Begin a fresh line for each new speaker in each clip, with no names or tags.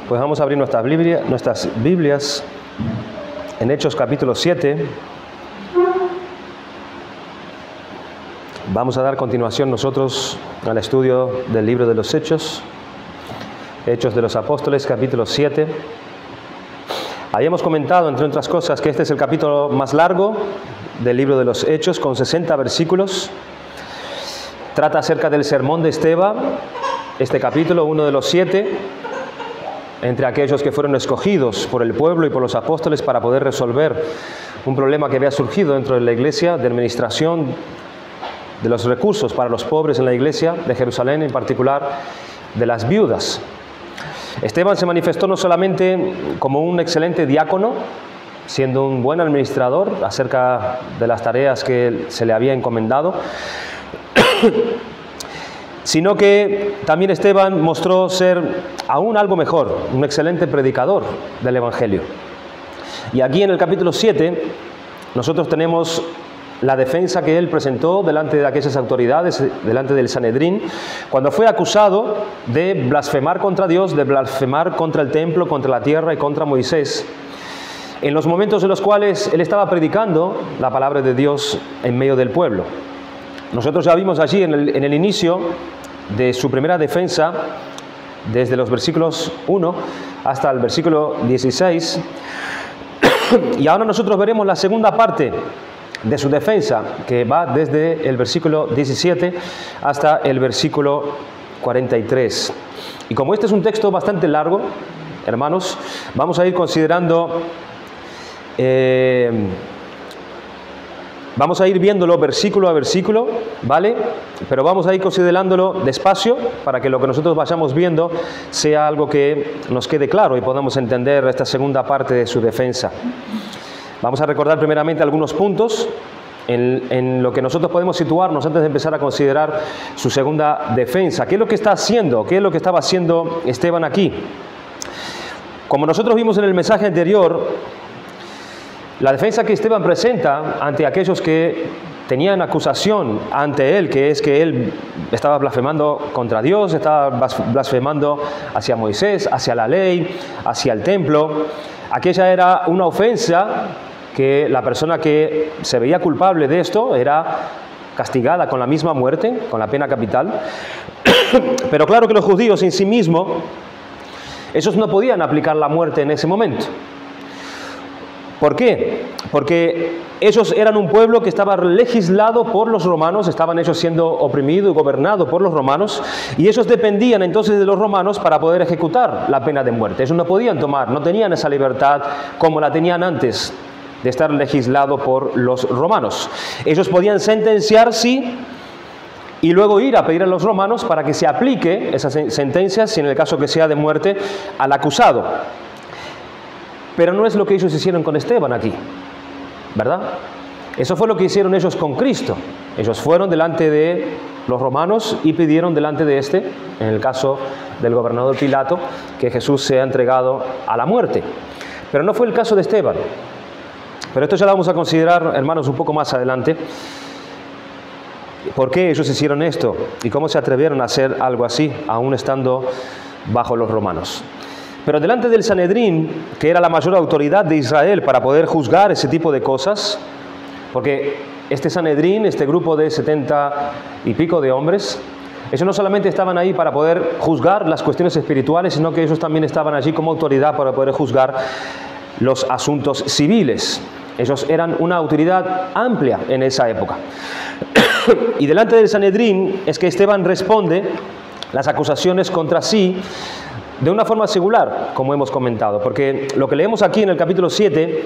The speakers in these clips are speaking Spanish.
Pues vamos a abrir nuestras Biblias en Hechos capítulo 7. Vamos a dar continuación nosotros al estudio del libro de los Hechos, Hechos de los Apóstoles, capítulo 7. Habíamos comentado, entre otras cosas, que este es el capítulo más largo del libro de los Hechos, con 60 versículos. Trata acerca del sermón de Esteban, este capítulo, uno de los 7, entre aquellos que fueron escogidos por el pueblo y por los apóstoles para poder resolver un problema que había surgido dentro de la iglesia, de administración de los recursos para los pobres en la iglesia de Jerusalén, en particular de las viudas. Esteban se manifestó no solamente como un excelente diácono, siendo un buen administrador acerca de las tareas que se le había encomendado, sino que también Esteban mostró ser aún algo mejor, un excelente predicador del Evangelio. Y aquí en el capítulo 7 nosotros tenemos la defensa que él presentó delante de aquellas autoridades, delante del Sanedrín, cuando fue acusado de blasfemar contra Dios, de blasfemar contra el templo, contra la tierra y contra Moisés, en los momentos en los cuales él estaba predicando la palabra de Dios en medio del pueblo. Nosotros ya vimos allí en el inicio de su primera defensa, desde los versículos 1 hasta el versículo 16, y ahora nosotros veremos la segunda parte de su defensa, que va desde el versículo 17 hasta el versículo 43. Y como este es un texto bastante largo, hermanos, vamos a ir considerando, vamos a ir viéndolo versículo a versículo, ¿vale? Pero vamos a ir considerándolo despacio para que lo que nosotros vayamos viendo sea algo que nos quede claro y podamos entender esta segunda parte de su defensa. Vamos a recordar primeramente algunos puntos en lo que nosotros podemos situarnos antes de empezar a considerar su segunda defensa. ¿Qué es lo que está haciendo? ¿Qué es lo que estaba haciendo Esteban aquí? Como nosotros vimos en el mensaje anterior, la defensa que Esteban presenta ante aquellos que tenían acusación ante él, que es que él estaba blasfemando contra Dios, estaba blasfemando hacia Moisés, hacia la ley, hacia el templo. Aquella era una ofensa que la persona que se veía culpable de esto era castigada con la misma muerte, con la pena capital. Pero claro que los judíos en sí mismos, esos no podían aplicar la muerte en ese momento. ¿Por qué? Porque ellos eran un pueblo que estaba legislado por los romanos, estaban ellos siendo oprimidos y gobernados por los romanos, y ellos dependían entonces de los romanos para poder ejecutar la pena de muerte. Ellos no podían tomar, no tenían esa libertad como la tenían antes de estar legislado por los romanos. Ellos podían sentenciar, sí, y luego ir a pedir a los romanos para que se aplique esa sentencia, si en el caso que sea de muerte, al acusado. Pero no es lo que ellos hicieron con Esteban aquí, ¿verdad? Eso fue lo que hicieron ellos con Cristo. Ellos fueron delante de los romanos y pidieron delante de este, en el caso del gobernador Pilato, que Jesús sea entregado a la muerte. Pero no fue el caso de Esteban. Pero esto ya lo vamos a considerar, hermanos, un poco más adelante. ¿Por qué ellos hicieron esto? ¿Y cómo se atrevieron a hacer algo así, aún estando bajo los romanos? Pero delante del Sanedrín, que era la mayor autoridad de Israel para poder juzgar ese tipo de cosas, porque este Sanedrín, este grupo de 70 y pico de hombres, ellos no solamente estaban ahí para poder juzgar las cuestiones espirituales, sino que ellos también estaban allí como autoridad para poder juzgar los asuntos civiles. Ellos eran una autoridad amplia en esa época. Y delante del Sanedrín es que Esteban responde las acusaciones contra sí de una forma singular, como hemos comentado, porque lo que leemos aquí en el capítulo 7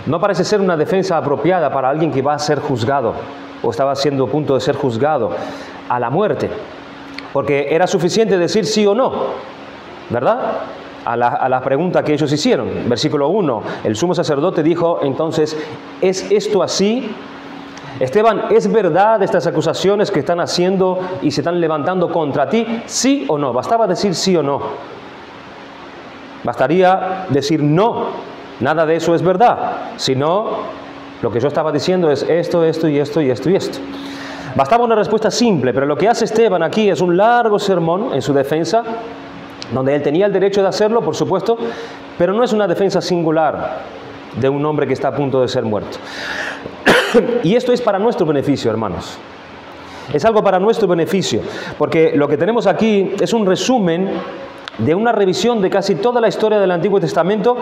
no parece ser una defensa apropiada para alguien que va a ser juzgado o estaba siendo a punto de ser juzgado a la muerte, porque era suficiente decir sí o no, ¿verdad? A la pregunta que ellos hicieron. Versículo 1, el sumo sacerdote dijo entonces, ¿es esto así? Esteban, ¿es verdad estas acusaciones que están haciendo y se están levantando contra ti? ¿Sí o no? Bastaba decir sí o no. Bastaría decir no. Nada de eso es verdad. Si no, Lo que yo estaba diciendo es esto, esto y esto y esto y esto. Bastaba una respuesta simple, pero lo que hace Esteban aquí es un largo sermón en su defensa, donde él tenía el derecho de hacerlo, por supuesto, pero no es una defensa singular de un hombre que está a punto de ser muerto. Y esto es para nuestro beneficio, hermanos. Es algo para nuestro beneficio, porque lo que tenemos aquí es un resumen de una revisión de casi toda la historia del Antiguo Testamento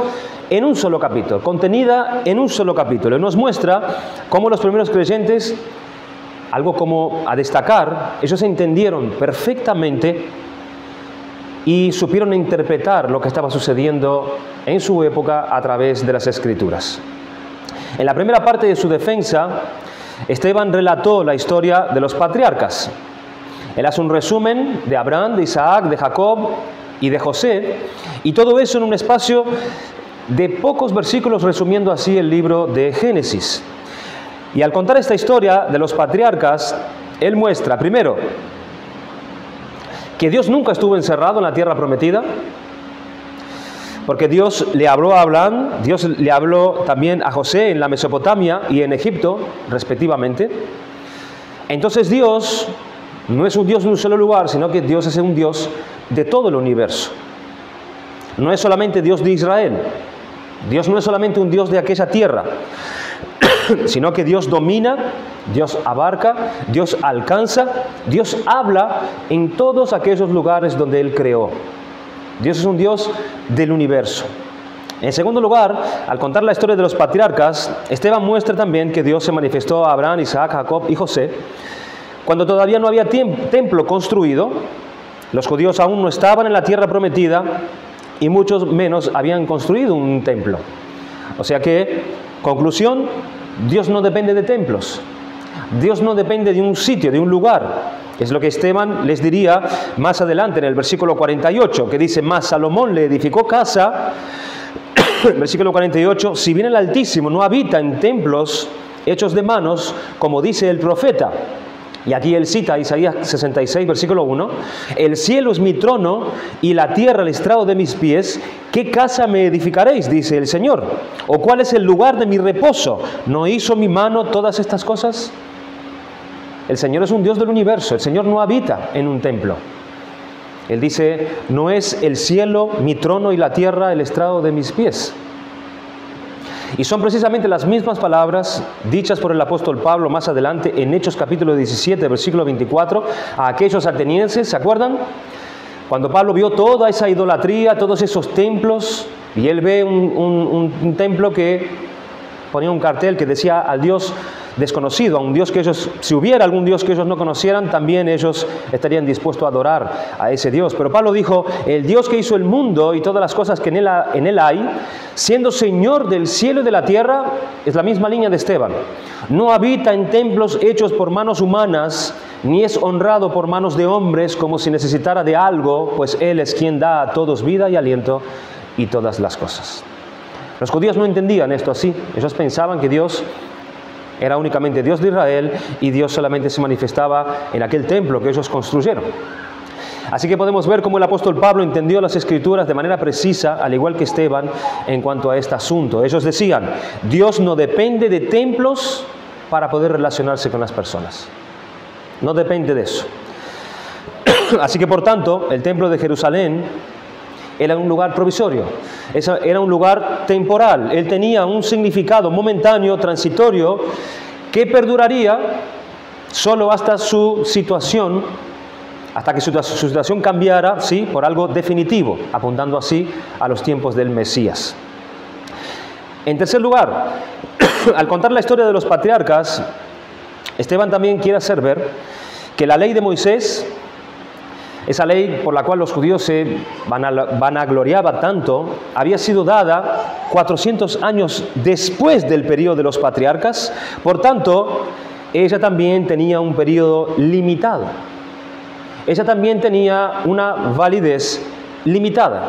en un solo capítulo, contenida en un solo capítulo. Y nos muestra cómo los primeros creyentes, algo como a destacar, ellos entendieron perfectamente y supieron interpretar lo que estaba sucediendo en su época a través de las Escrituras. En la primera parte de su defensa, Esteban relató la historia de los patriarcas. Él hace un resumen de Abraham, de Isaac, de Jacob y de José, y todo eso en un espacio de pocos versículos, resumiendo así el libro de Génesis. Y al contar esta historia de los patriarcas, él muestra, primero, que Dios nunca estuvo encerrado en la tierra prometida, porque Dios le habló a Abraham, Dios le habló también a José en la Mesopotamia y en Egipto, respectivamente. Entonces Dios no es un Dios de un solo lugar, sino que Dios es un Dios de todo el universo. No es solamente Dios de Israel, Dios no es solamente un Dios de aquella tierra, sino que Dios domina, Dios abarca, Dios alcanza, Dios habla en todos aquellos lugares donde Él creó. Dios es un Dios del universo. En segundo lugar, al contar la historia de los patriarcas, Esteban muestra también que Dios se manifestó a Abraham, Isaac, Jacob y José cuando todavía no había templo construido. Los judíos aún no estaban en la tierra prometida y muchos menos habían construido un templo. O sea que, conclusión, Dios no depende de templos. Dios no depende de un sitio, de un lugar. Es lo que Esteban les diría más adelante en el versículo 48, que dice: mas Salomón le edificó casa. Versículo 48, si bien el Altísimo no habita en templos hechos de manos, como dice el profeta. Y aquí él cita Isaías 66, versículo 1, el cielo es mi trono y la tierra el estrado de mis pies. ¿Qué casa me edificaréis? Dice el Señor. ¿O cuál es el lugar de mi reposo? ¿No hizo mi mano todas estas cosas? El Señor es un Dios del universo. El Señor no habita en un templo. Él dice: no es el cielo mi trono y la tierra el estrado de mis pies. Y son precisamente las mismas palabras dichas por el apóstol Pablo más adelante en Hechos capítulo 17, versículo 24, a aquellos atenienses, ¿se acuerdan? Cuando Pablo vio toda esa idolatría, todos esos templos, y él ve un templo que ponía un cartel que decía al Dios desconocido, a un Dios que ellos, si hubiera algún Dios que ellos no conocieran, también ellos estarían dispuestos a adorar a ese Dios. Pero Pablo dijo: el Dios que hizo el mundo y todas las cosas que en él hay, siendo Señor del cielo y de la tierra, es la misma línea de Esteban. No habita en templos hechos por manos humanas, ni es honrado por manos de hombres como si necesitara de algo, pues Él es quien da a todos vida y aliento y todas las cosas. Los judíos no entendían esto así. Ellos pensaban que Dios era únicamente Dios de Israel y Dios solamente se manifestaba en aquel templo que ellos construyeron. Así que podemos ver cómo el apóstol Pablo entendió las Escrituras de manera precisa, al igual que Esteban, en cuanto a este asunto. Ellos decían: Dios no depende de templos para poder relacionarse con las personas. No depende de eso. Así que, por tanto, el templo de Jerusalén era un lugar provisorio, era un lugar temporal. Él tenía un significado momentáneo, transitorio, que perduraría solo hasta su situación, hasta que su situación cambiara, ¿sí?, por algo definitivo, apuntando así a los tiempos del Mesías. En tercer lugar, al contar la historia de los patriarcas, Esteban también quiere hacer ver que la ley de Moisés, esa ley por la cual los judíos se vanagloriaban tanto, había sido dada 400 años después del periodo de los patriarcas. Por tanto, ella también tenía un periodo limitado. Ella también tenía una validez limitada.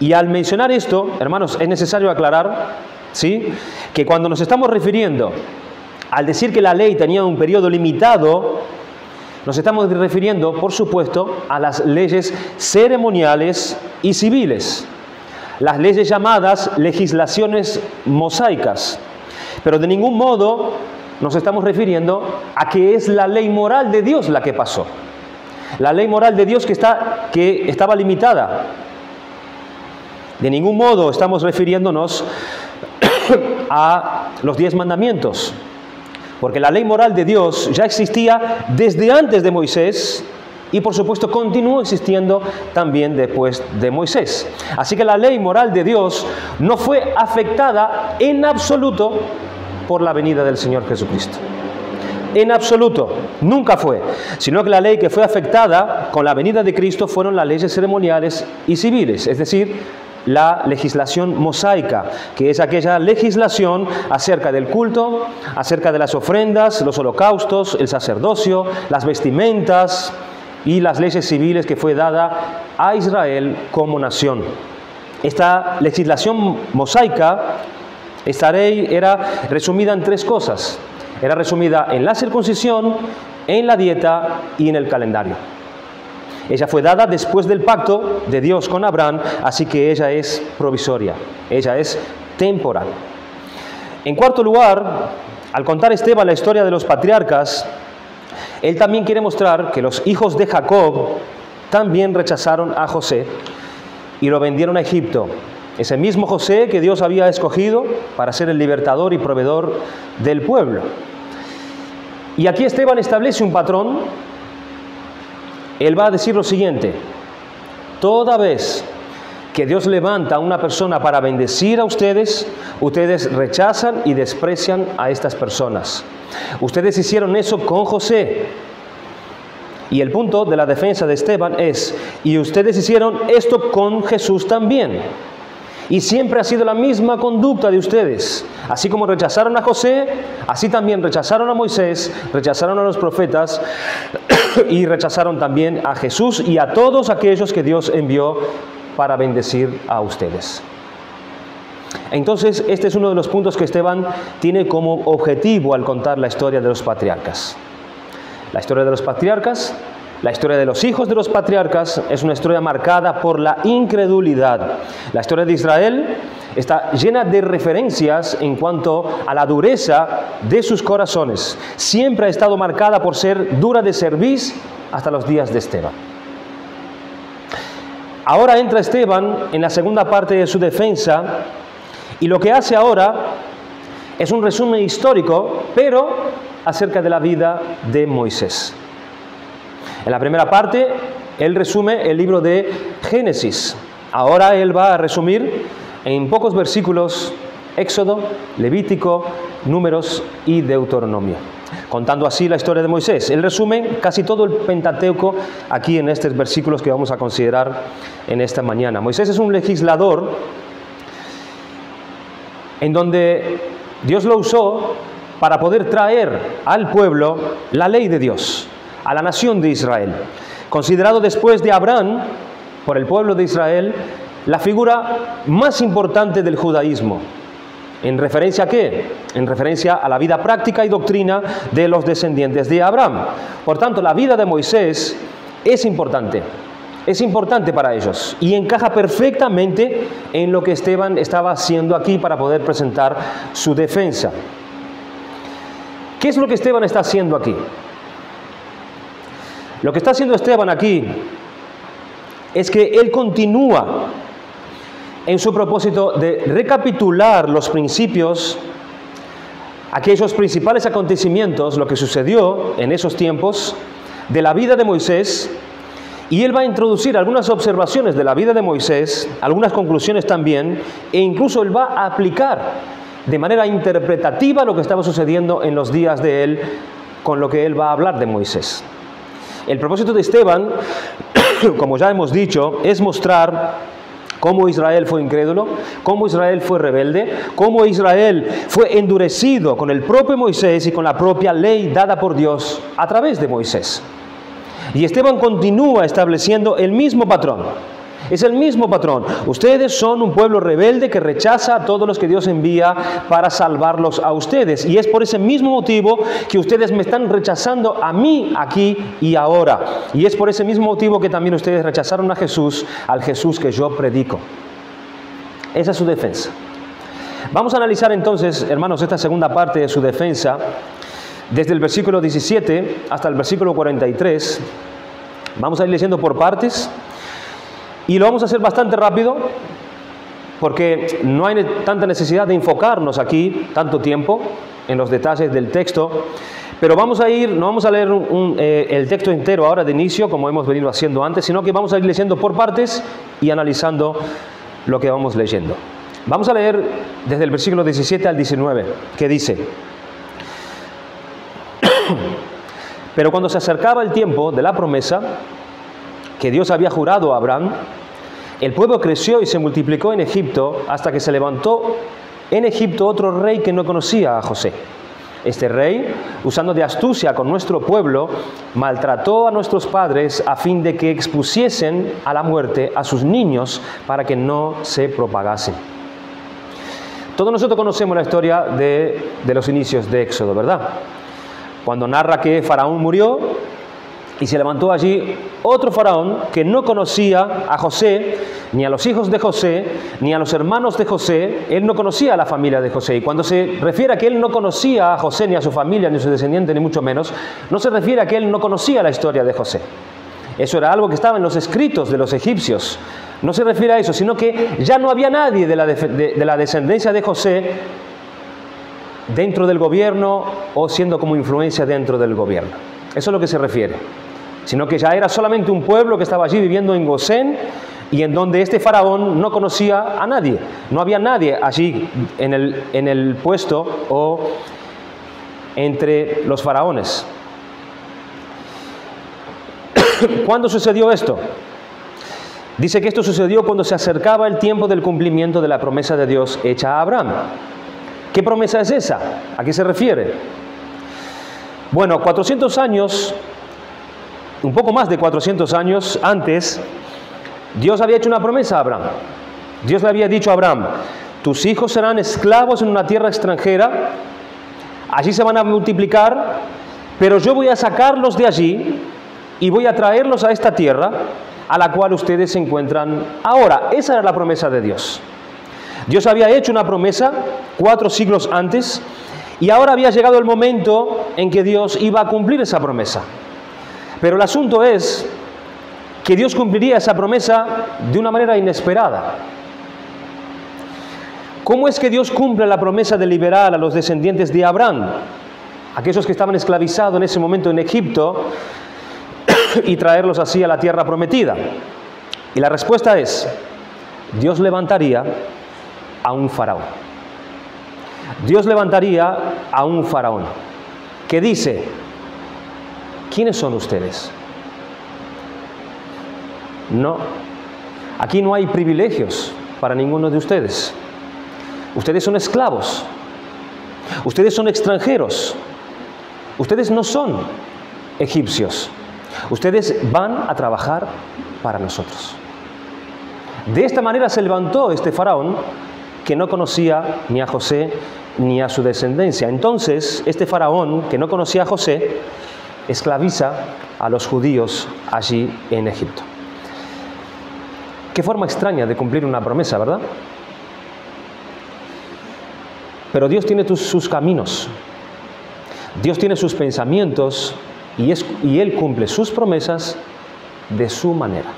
Y al mencionar esto, hermanos, es necesario aclarar, ¿sí?, que cuando nos estamos refiriendo al decir que la ley tenía un periodo limitado, nos estamos refiriendo, por supuesto, a las leyes ceremoniales y civiles, las leyes llamadas legislaciones mosaicas, Pero de ningún modo nos estamos refiriendo a que es la ley moral de Dios la que pasó. La ley moral de Dios que estaba limitada. De ningún modo estamos refiriéndonos a los 10 mandamientos, porque la ley moral de Dios ya existía desde antes de Moisés y por supuesto continuó existiendo también después de Moisés. Así que la ley moral de Dios no fue afectada en absoluto por la venida del Señor Jesucristo. En absoluto, nunca fue, sino que la ley que fue afectada con la venida de Cristo fueron las leyes ceremoniales y civiles, es decir, la legislación mosaica, que es aquella legislación acerca del culto, acerca de las ofrendas, los holocaustos, el sacerdocio, las vestimentas y las leyes civiles que fue dada a Israel como nación. Esta legislación mosaica, esta ley era resumida en 3 cosas. Era resumida en la circuncisión, en la dieta y en el calendario. Ella fue dada después del pacto de Dios con Abraham, así que ella es provisoria, ella es temporal. En cuarto lugar, al contar Esteban la historia de los patriarcas, él también quiere mostrar que los hijos de Jacob también rechazaron a José y lo vendieron a Egipto. Ese mismo José que Dios había escogido para ser el libertador y proveedor del pueblo. Y aquí Esteban establece un patrón. Él va a decir lo siguiente: toda vez que Dios levanta a una persona para bendecir a ustedes, ustedes rechazan y desprecian a estas personas. Ustedes hicieron eso con José. Y el punto de la defensa de Esteban es: y ustedes hicieron esto con Jesús también. Y siempre ha sido la misma conducta de ustedes. Así como rechazaron a José, así también rechazaron a Moisés, rechazaron a los profetas y rechazaron también a Jesús y a todos aquellos que Dios envió para bendecir a ustedes. Entonces, este es uno de los puntos que Esteban tiene como objetivo al contar la historia de los patriarcas. La historia de los patriarcas, la historia de los hijos de los patriarcas es una historia marcada por la incredulidad. La historia de Israel está llena de referencias en cuanto a la dureza de sus corazones. Siempre ha estado marcada por ser dura de cerviz hasta los días de Esteban. Ahora entra Esteban en la segunda parte de su defensa y lo que hace ahora es un resumen histórico, pero acerca de la vida de Moisés. En la primera parte, él resume el libro de Génesis. Ahora él va a resumir en pocos versículos Éxodo, Levítico, Números y Deuteronomio, contando así la historia de Moisés. Él resume casi todo el Pentateuco aquí en estos versículos que vamos a considerar en esta mañana. Moisés es un legislador en donde Dios lo usó para poder traer al pueblo la ley de Dios, a la nación de Israel, considerado después de Abraham por el pueblo de Israel la figura más importante del judaísmo. ¿En referencia a qué? En referencia a la vida práctica y doctrina de los descendientes de Abraham. Por tanto, la vida de Moisés es importante para ellos y encaja perfectamente en lo que Esteban estaba haciendo aquí para poder presentar su defensa. ¿Qué es lo que Esteban está haciendo aquí? Lo que está haciendo Esteban aquí es que él continúa en su propósito de recapitular los principios, aquellos principales acontecimientos, lo que sucedió en esos tiempos de la vida de Moisés, y él va a introducir algunas observaciones de la vida de Moisés, algunas conclusiones también, e incluso él va a aplicar de manera interpretativa lo que estaba sucediendo en los días de él, con lo que él va a hablar de Moisés. El propósito de Esteban, como ya hemos dicho, es mostrar cómo Israel fue incrédulo, cómo Israel fue rebelde, cómo Israel fue endurecido con el propio Moisés y con la propia ley dada por Dios a través de Moisés. Y Esteban continúa estableciendo el mismo patrón. Es el mismo patrón. Ustedes son un pueblo rebelde que rechaza a todos los que Dios envía para salvarlos a ustedes. Y es por ese mismo motivo que ustedes me están rechazando a mí aquí y ahora. Y es por ese mismo motivo que también ustedes rechazaron a Jesús, al Jesús que yo predico. Esa es su defensa. Vamos a analizar entonces, hermanos, esta segunda parte de su defensa, desde el versículo 17 hasta el versículo 43. Vamos a ir leyendo por partes y lo vamos a hacer bastante rápido porque no hay tanta necesidad de enfocarnos aquí tanto tiempo en los detalles del texto, pero vamos a ir, no vamos a leer el texto entero ahora de inicio como hemos venido haciendo antes, sino que vamos a ir leyendo por partes y analizando lo que vamos leyendo. Vamos a leer desde el versículo 17 al 19, que dice: Pero cuando se acercaba el tiempo de la promesa que Dios había jurado a Abraham, el pueblo creció y se multiplicó en Egipto hasta que se levantó en Egipto otro rey que no conocía a José. Este rey, usando de astucia con nuestro pueblo, maltrató a nuestros padres a fin de que expusiesen a la muerte a sus niños para que no se propagasen. Todos nosotros conocemos la historia de los inicios de Éxodo, ¿verdad? Cuando narra que Faraón murió y se levantó allí otro faraón que no conocía a José, ni a los hijos de José, ni a los hermanos de José. Él no conocía a la familia de José. Y cuando se refiere a que él no conocía a José, ni a su familia, ni a sus descendientes, ni mucho menos, no se refiere a que él no conocía la historia de José. Eso era algo que estaba en los escritos de los egipcios. No se refiere a eso, sino que ya no había nadie de la descendencia de José dentro del gobierno o siendo como influencia dentro del gobierno. Eso es lo que se refiere. Sino que ya era solamente un pueblo que estaba allí viviendo en Gosén y en donde este faraón no conocía a nadie. No había nadie allí en el puesto o entre los faraones. ¿Cuándo sucedió esto? Dice que esto sucedió cuando se acercaba el tiempo del cumplimiento de la promesa de Dios hecha a Abraham. ¿Qué promesa es esa? ¿A qué se refiere? Bueno, 400 años, un poco más de 400 años antes, Dios había hecho una promesa a Abraham. Dios le había dicho a Abraham: tus hijos serán esclavos en una tierra extranjera, allí se van a multiplicar, pero yo voy a sacarlos de allí y voy a traerlos a esta tierra a la cual ustedes se encuentran ahora. Esa era la promesa de Dios. Dios había hecho una promesa 4 siglos antes y ahora había llegado el momento en que Dios iba a cumplir esa promesa. Pero el asunto es que Dios cumpliría esa promesa de una manera inesperada. ¿Cómo es que Dios cumple la promesa de liberar a los descendientes de Abraham, aquellos que estaban esclavizados en ese momento en Egipto, y traerlos así a la tierra prometida? Y la respuesta es: Dios levantaría a un faraón. Dios levantaría a un faraón que dice: ¿quiénes son ustedes? No, aquí no hay privilegios para ninguno de ustedes. Ustedes son esclavos. Ustedes son extranjeros. Ustedes no son egipcios. Ustedes van a trabajar para nosotros. De esta manera se levantó este faraón que no conocía ni a José ni a su descendencia. Entonces, este faraón que no conocía a José esclaviza a los judíos allí en Egipto. Qué forma extraña de cumplir una promesa, ¿verdad? Pero Dios tiene sus caminos. Dios tiene sus pensamientos y Él cumple sus promesas de su manera,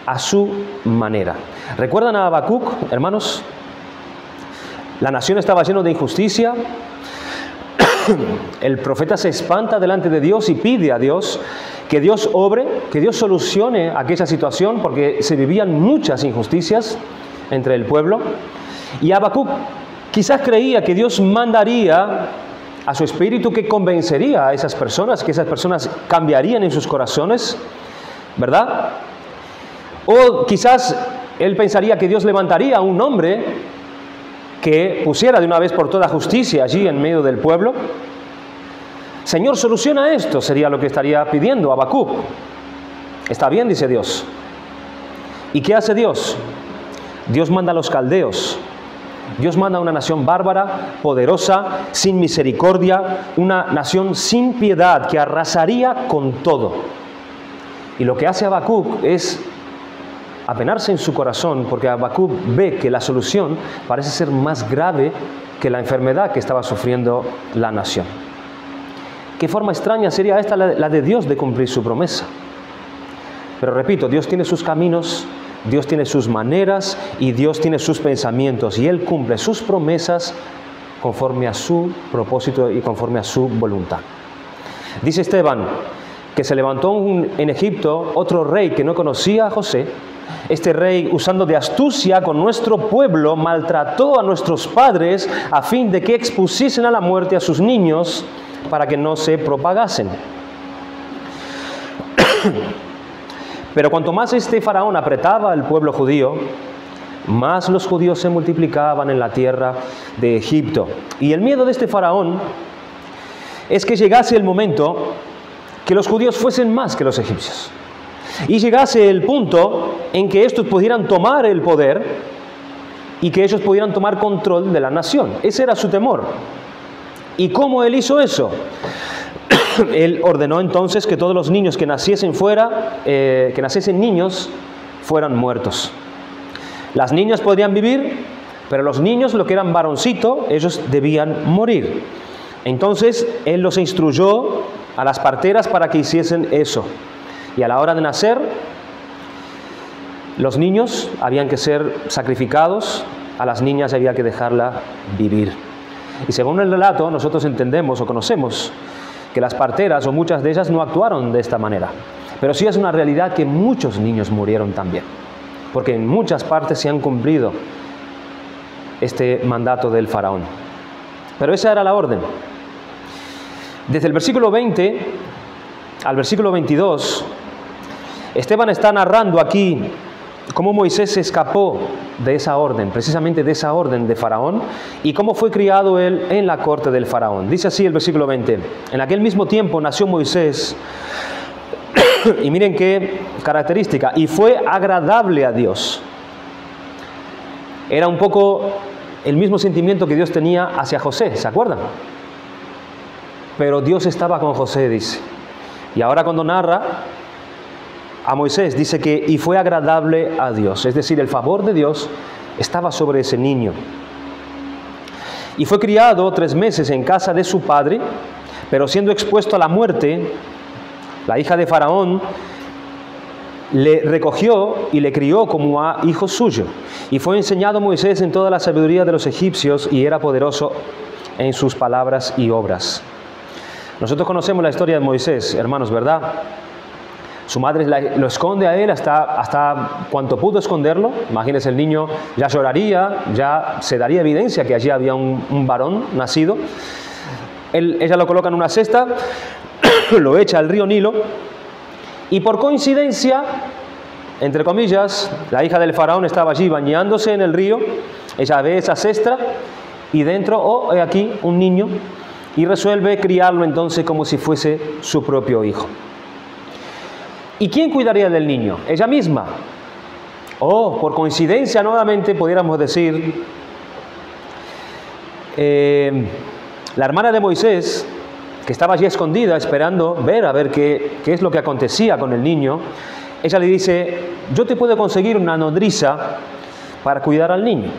a su manera. ¿Recuerdan a Habacuc, hermanos? La nación estaba llena de injusticia. El profeta se espanta delante de Dios y pide a Dios que Dios obre, que Dios solucione aquella situación, porque se vivían muchas injusticias entre el pueblo. Y Habacuc quizás creía que Dios mandaría a su espíritu que convencería a esas personas, que esas personas cambiarían en sus corazones, ¿verdad? O quizás él pensaría que Dios levantaría a un hombre que pusiera de una vez por todas justicia allí en medio del pueblo. Señor, soluciona esto, sería lo que estaría pidiendo Habacuc. Está bien, dice Dios. ¿Y qué hace Dios? Dios manda a los caldeos. Dios manda a una nación bárbara, poderosa, sin misericordia, una nación sin piedad que arrasaría con todo. Y lo que hace Habacuc es a penarse en su corazón, porque Habacuc ve que la solución parece ser más grave que la enfermedad que estaba sufriendo la nación. ¿Qué forma extraña sería esta la de Dios de cumplir su promesa? Pero repito, Dios tiene sus caminos, Dios tiene sus maneras y Dios tiene sus pensamientos, y Él cumple sus promesas conforme a su propósito y conforme a su voluntad. Dice Esteban que se levantó en Egipto otro rey que no conocía a José. Este rey, usando de astucia con nuestro pueblo, maltrató a nuestros padres a fin de que expusiesen a la muerte a sus niños para que no se propagasen. Pero cuanto más este faraón apretaba al pueblo judío, más los judíos se multiplicaban en la tierra de Egipto. Y el miedo de este faraón es que llegase el momento que los judíos fuesen más que los egipcios. Y llegase el punto en que estos pudieran tomar el poder y que ellos pudieran tomar control de la nación. Ese era su temor. ¿Y cómo él hizo eso? Él ordenó entonces que todos los niños que naciesen niños, fueran muertos. Las niñas podían vivir, pero los niños, lo que eran varoncito, ellos debían morir. Entonces él los instruyó a las parteras para que hiciesen eso. Y a la hora de nacer, los niños habían que ser sacrificados, a las niñas había que dejarla vivir. Y según el relato, nosotros entendemos o conocemos que las parteras, o muchas de ellas, no actuaron de esta manera. Pero sí es una realidad que muchos niños murieron también, porque en muchas partes se han cumplido este mandato del faraón. Pero esa era la orden. Desde el versículo 20 al versículo 22, Esteban está narrando aquí cómo Moisés se escapó de esa orden, precisamente de esa orden de Faraón, y cómo fue criado él en la corte del Faraón. Dice así el versículo 20: en aquel mismo tiempo nació Moisés, y miren qué característica, y fue agradable a Dios. Era un poco el mismo sentimiento que Dios tenía hacia José, ¿se acuerdan? Pero Dios estaba con José, dice. Y ahora cuando narra a Moisés, dice que y fue agradable a Dios, es decir, el favor de Dios estaba sobre ese niño. Y fue criado 3 meses en casa de su padre, pero siendo expuesto a la muerte, la hija de Faraón le recogió y le crió como a hijo suyo. Y fue enseñado Moisés en toda la sabiduría de los egipcios, y era poderoso en sus palabras y obras. Nosotros conocemos la historia de Moisés, hermanos, ¿verdad? Su madre lo esconde a él hasta cuanto pudo esconderlo. Imagínense, el niño ya lloraría, ya se daría evidencia que allí había un varón nacido. Ella lo coloca en una cesta, lo echa al río Nilo, y por coincidencia, entre comillas, la hija del faraón estaba allí bañándose en el río. Ella ve esa cesta y dentro, he aquí un niño, y resuelve criarlo entonces como si fuese su propio hijo. ¿Y quién cuidaría del niño? Ella misma. Por coincidencia, nuevamente, pudiéramos decir, la hermana de Moisés, que estaba allí escondida esperando a ver qué es lo que acontecía con el niño, ella le dice: yo te puedo conseguir una nodriza para cuidar al niño.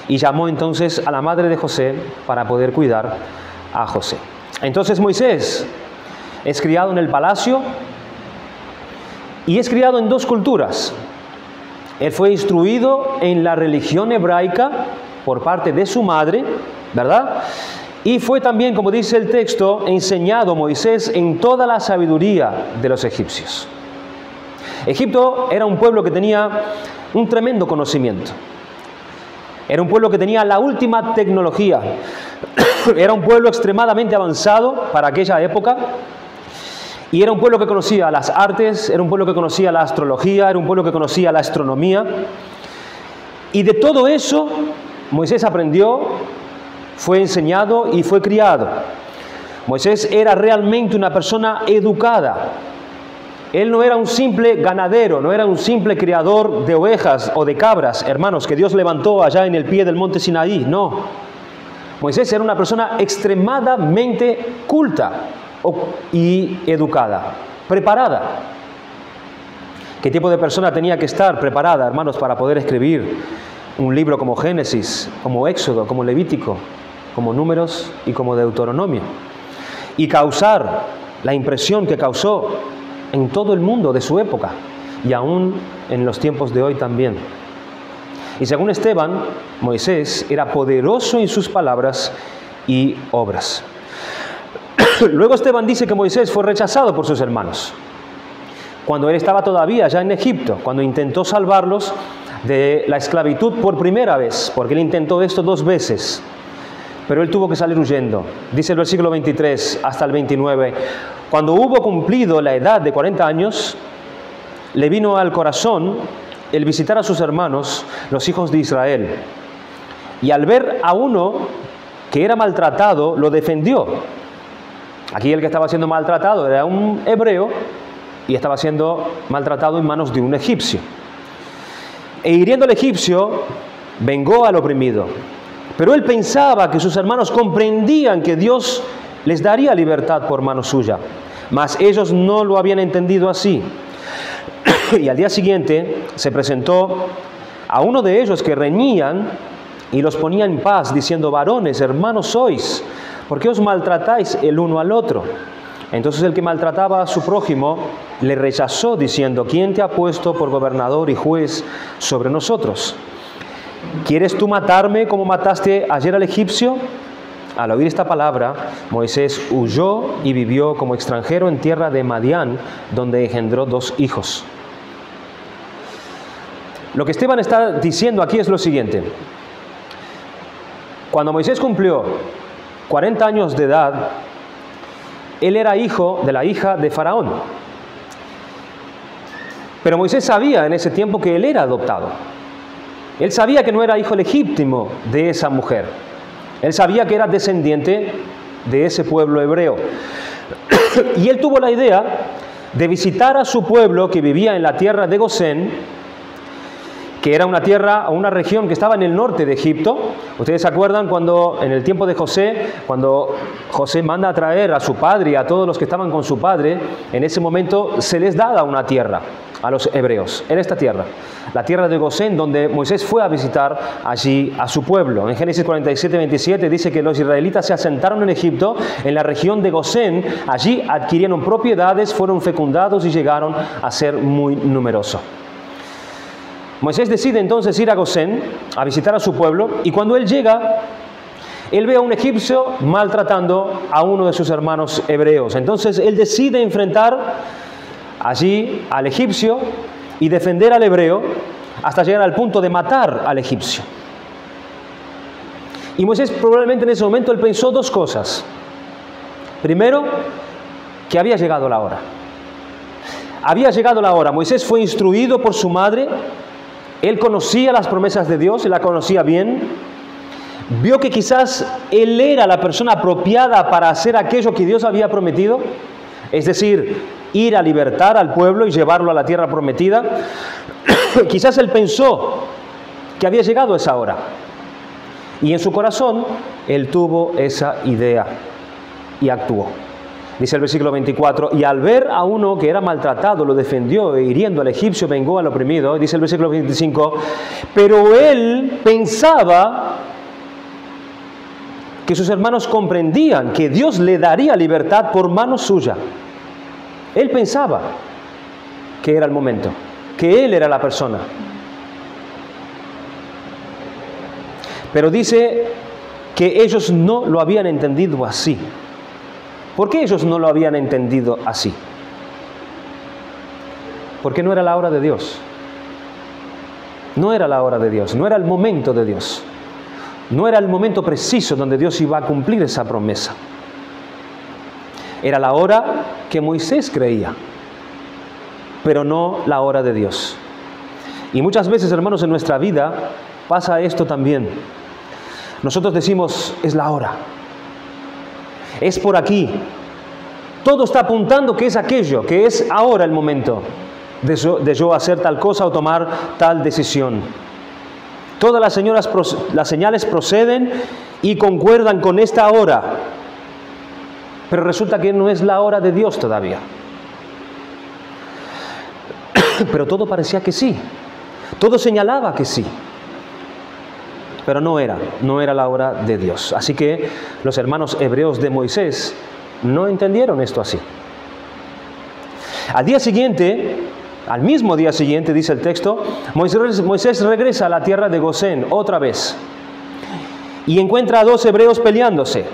Y llamó entonces a la madre de José para poder cuidar a José. Entonces Moisés es criado en el palacio, y es criado en 2 culturas. Él fue instruido en la religión hebraica por parte de su madre, ¿verdad? Y fue también, como dice el texto, enseñado Moisés en toda la sabiduría de los egipcios. Egipto era un pueblo que tenía un tremendo conocimiento. Era un pueblo que tenía la última tecnología. Era un pueblo extremadamente avanzado para aquella época. Y era un pueblo que conocía las artes, era un pueblo que conocía la astrología, era un pueblo que conocía la astronomía. Y de todo eso Moisés aprendió, fue enseñado y fue criado. Moisés era realmente una persona educada. Él no era un simple ganadero, no era un simple criador de ovejas o de cabras, hermanos, que Dios levantó allá en el pie del monte Sinaí, no. Moisés era una persona extremadamente culta y educada, preparada. ¿Qué tipo de persona tenía que estar preparada, hermanos, para poder escribir un libro como Génesis, como Éxodo, como Levítico, como Números y como Deuteronomio? Y causar la impresión que causó en todo el mundo de su época y aún en los tiempos de hoy también. Y según Esteban, Moisés era poderoso en sus palabras y obras. Luego Esteban dice que Moisés fue rechazado por sus hermanos cuando él estaba todavía ya en Egipto, cuando intentó salvarlos de la esclavitud por primera vez, porque él intentó esto 2 veces, pero él tuvo que salir huyendo. Dice el versículo 23 hasta el 29, cuando hubo cumplido la edad de 40 años, le vino al corazón el visitar a sus hermanos, los hijos de Israel, y al ver a uno que era maltratado, lo defendió. Aquí el que estaba siendo maltratado era un hebreo y estaba siendo maltratado en manos de un egipcio. E hiriendo al egipcio, vengó al oprimido. Pero él pensaba que sus hermanos comprendían que Dios les daría libertad por mano suya, mas ellos no lo habían entendido así. Y al día siguiente se presentó a uno de ellos que reñían y los ponía en paz, diciendo: varones, hermanos sois, ¿por qué os maltratáis el uno al otro? Entonces el que maltrataba a su prójimo le rechazó, diciendo: ¿quién te ha puesto por gobernador y juez sobre nosotros? ¿Quieres tú matarme como mataste ayer al egipcio? Al oír esta palabra, Moisés huyó y vivió como extranjero en tierra de Madián, donde engendró 2 hijos. Lo que Esteban está diciendo aquí es lo siguiente. Cuando Moisés cumplió 40 años de edad, él era hijo de la hija de Faraón. Pero Moisés sabía en ese tiempo que él era adoptado. Él sabía que no era hijo legítimo de esa mujer. Él sabía que era descendiente de ese pueblo hebreo. Y él tuvo la idea de visitar a su pueblo que vivía en la tierra de Gosén, que era una tierra o una región que estaba en el norte de Egipto. Ustedes se acuerdan cuando en el tiempo de José, cuando José manda a traer a su padre y a todos los que estaban con su padre, en ese momento se les daba una tierra a los hebreos, en esta tierra, la tierra de Gosén, donde Moisés fue a visitar allí a su pueblo. En Génesis 47, 27 dice que los israelitas se asentaron en Egipto, en la región de Gosén, allí adquirieron propiedades, fueron fecundados y llegaron a ser muy numerosos. Moisés decide entonces ir a Gosén a visitar a su pueblo, y cuando él llega, él ve a un egipcio maltratando a uno de sus hermanos hebreos. Entonces él decide enfrentar allí al egipcio y defender al hebreo hasta llegar al punto de matar al egipcio. Y Moisés probablemente en ese momento él pensó 2 cosas. Primero, que había llegado la hora. Había llegado la hora. Moisés fue instruido por su madre. Él conocía las promesas de Dios, él la conocía bien. Vio que quizás él era la persona apropiada para hacer aquello que Dios había prometido, es decir, ir a libertar al pueblo y llevarlo a la tierra prometida. Quizás él pensó que había llegado esa hora. Y en su corazón, él tuvo esa idea y actuó. Dice el versículo 24, y al ver a uno que era maltratado, lo defendió, e hiriendo al egipcio, vengó al oprimido. Dice el versículo 25, pero él pensaba que sus hermanos comprendían que Dios le daría libertad por mano suya. Él pensaba que era el momento, que él era la persona. Pero dice que ellos no lo habían entendido así. ¿Por qué ellos no lo habían entendido así? Porque no era la hora de Dios. No era la hora de Dios, no era el momento de Dios. No era el momento preciso donde Dios iba a cumplir esa promesa. Era la hora que Moisés creía, pero no la hora de Dios. Y muchas veces, hermanos, en nuestra vida pasa esto también. Nosotros decimos, es la hora. Es por aquí. Todo está apuntando que es aquello, que es ahora el momento de yo hacer tal cosa o tomar tal decisión. Todas las señales proceden y concuerdan con esta hora. Pero resulta que no es la hora de Dios todavía. Pero todo parecía que sí. Todo señalaba que sí. Pero no era la obra de Dios. Así que los hermanos hebreos de Moisés no entendieron esto así. Al mismo día siguiente, dice el texto, Moisés regresa a la tierra de Gosén otra vez y encuentra a 2 hebreos peleándose.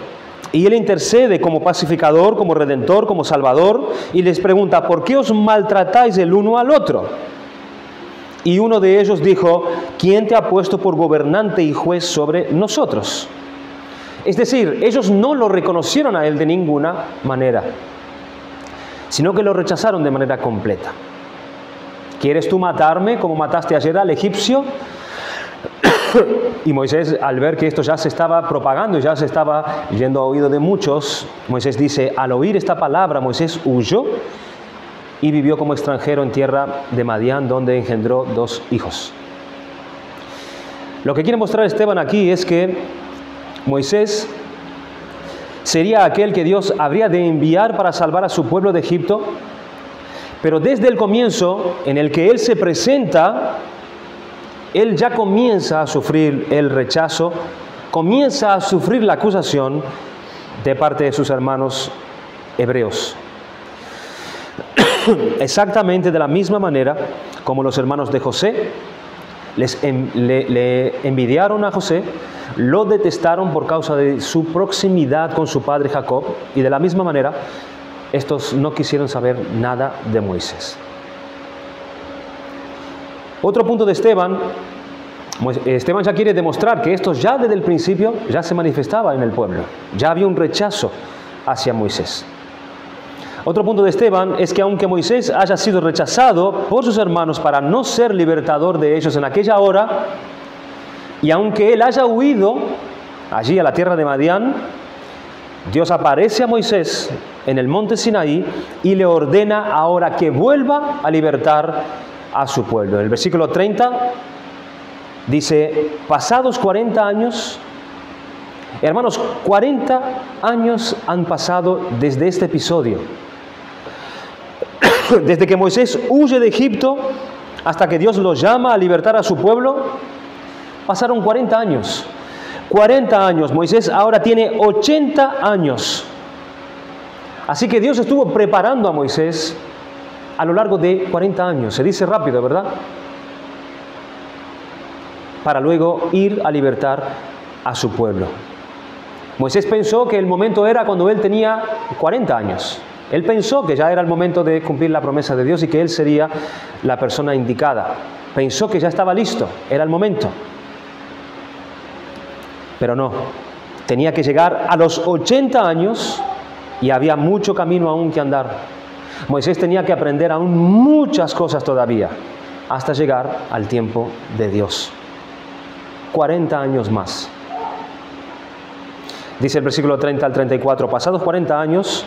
Y él intercede como pacificador, como redentor, como salvador, y les pregunta: ¿por qué os maltratáis el uno al otro? Y uno de ellos dijo: ¿quién te ha puesto por gobernante y juez sobre nosotros? Es decir, ellos no lo reconocieron a él de ninguna manera, sino que lo rechazaron de manera completa. ¿Quieres tú matarme como mataste ayer al egipcio? Y Moisés, al ver que esto ya se estaba propagando y ya se estaba yendo a oído de muchos, Moisés dice: al oír esta palabra, Moisés huyó y vivió como extranjero en tierra de Madián, donde engendró 2 hijos. Lo que quiere mostrar Esteban aquí es que Moisés sería aquel que Dios habría de enviar para salvar a su pueblo de Egipto, pero desde el comienzo en el que él se presenta, él ya comienza a sufrir el rechazo, comienza a sufrir la acusación de parte de sus hermanos hebreos. Exactamente de la misma manera como los hermanos de José le envidiaron a José, lo detestaron por causa de su proximidad con su padre Jacob, y de la misma manera estos no quisieron saber nada de Moisés. Otro punto de Esteban ya quiere demostrar que esto ya desde el principio ya se manifestaba en el pueblo, ya había un rechazo hacia Moisés. Otro punto de Esteban es que aunque Moisés haya sido rechazado por sus hermanos para no ser libertador de ellos en aquella hora, y aunque él haya huido allí a la tierra de Madián, Dios aparece a Moisés en el monte Sinaí y le ordena ahora que vuelva a libertar a su pueblo. En el versículo 30 dice: pasados 40 años, hermanos, 40 años han pasado desde este episodio. Desde que Moisés huye de Egipto hasta que Dios lo llama a libertar a su pueblo, pasaron 40 años. 40 años. Moisés ahora tiene 80 años. Así que Dios estuvo preparando a Moisés a lo largo de 40 años. Se dice rápido, ¿verdad? Para luego ir a libertar a su pueblo. Moisés pensó que el momento era cuando él tenía 40 años. Él pensó que ya era el momento de cumplir la promesa de Dios y que él sería la persona indicada. Pensó que ya estaba listo, era el momento. Pero no, tenía que llegar a los 80 años y había mucho camino aún que andar. Moisés tenía que aprender aún muchas cosas todavía hasta llegar al tiempo de Dios. 40 años más. Dice el versículo 30 al 34, pasados 40 años,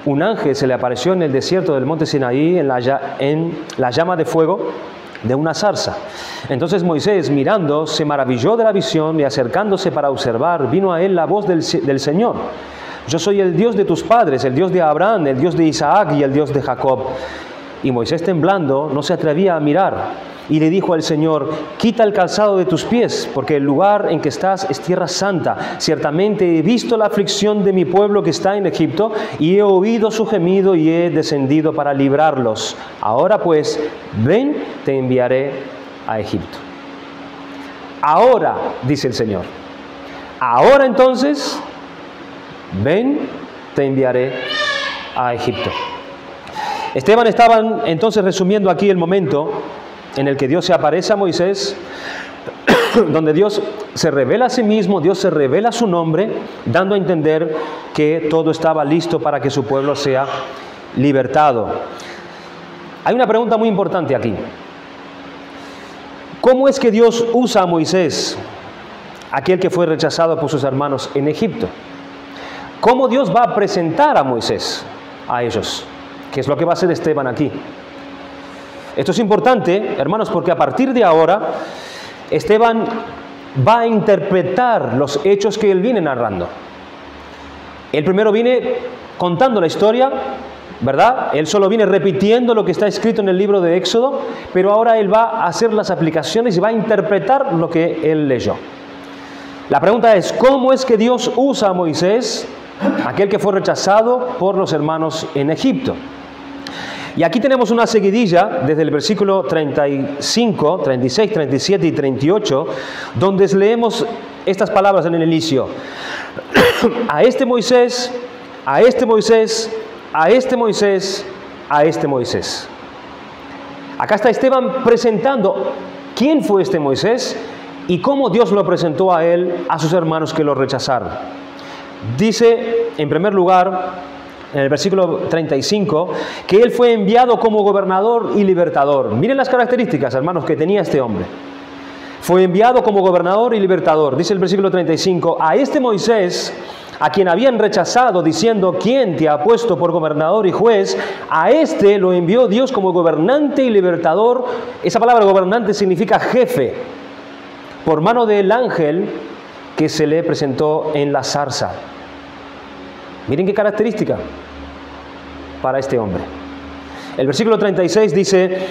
un ángel se le apareció en el desierto del monte Sinaí en la llama de fuego de una zarza. Entonces Moisés, mirando, se maravilló de la visión y acercándose para observar, vino a él la voz del Señor: yo soy el Dios de tus padres, el Dios de Abraham, el Dios de Isaac y el Dios de Jacob. Y Moisés, temblando, no se atrevía a mirar. Y le dijo al Señor: quita el calzado de tus pies, porque el lugar en que estás es tierra santa. Ciertamente he visto la aflicción de mi pueblo que está en Egipto, y he oído su gemido y he descendido para librarlos. Ahora pues, ven, te enviaré a Egipto. Ahora, dice el Señor, ahora entonces, ven, te enviaré a Egipto. Esteban estaba entonces resumiendo aquí el momento en el que Dios se aparece a Moisés, donde Dios se revela a sí mismo, Dios se revela su nombre, dando a entender que todo estaba listo para que su pueblo sea libertado. Hay una pregunta muy importante aquí. ¿Cómo es que Dios usa a Moisés, aquel que fue rechazado por sus hermanos en Egipto? ¿Cómo Dios va a presentar a Moisés a ellos? ¿Qué es lo que va a hacer Esteban aquí? Esto es importante, hermanos, porque a partir de ahora Esteban va a interpretar los hechos que él viene narrando. Él primero viene contando la historia ¿verdad? Él solo viene repitiendo lo que está escrito en el libro de Éxodo, pero ahora él va a hacer las aplicaciones y va a interpretar lo que él leyó. La pregunta es, ¿cómo es que Dios usa a Moisés, aquel que fue rechazado por los hermanos en Egipto? Y aquí tenemos una seguidilla desde el versículo 35, 36, 37 y 38, donde leemos estas palabras en el inicio. A este Moisés, a este Moisés, a este Moisés, a este Moisés. Acá está Esteban presentando quién fue este Moisés y cómo Dios lo presentó a él, a sus hermanos que lo rechazaron. Dice, en primer lugar, en el versículo 35, que él fue enviado como gobernador y libertador. Miren las características, hermanos, que tenía este hombre. Fue enviado como gobernador y libertador. Dice el versículo 35, a este Moisés, a quien habían rechazado, diciendo, ¿quién te ha puesto por gobernador y juez? A este lo envió Dios como gobernante y libertador. Esa palabra gobernante significa jefe, por mano del ángel que se le presentó en la zarza. Miren qué característica para este hombre. El versículo 36 dice,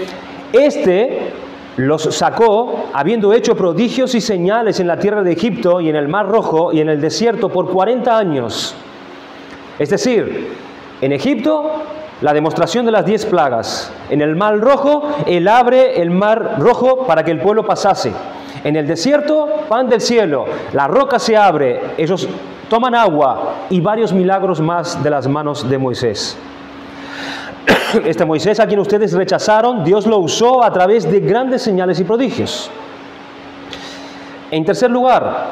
este los sacó, habiendo hecho prodigios y señales en la tierra de Egipto y en el Mar Rojo y en el desierto por 40 años. Es decir, en Egipto, la demostración de las 10 plagas. En el Mar Rojo, Él abre el Mar Rojo para que el pueblo pasase. En el desierto, pan del cielo, la roca se abre, ellos toman agua y varios milagros más de las manos de Moisés. Este Moisés a quien ustedes rechazaron, Dios lo usó a través de grandes señales y prodigios. En tercer lugar,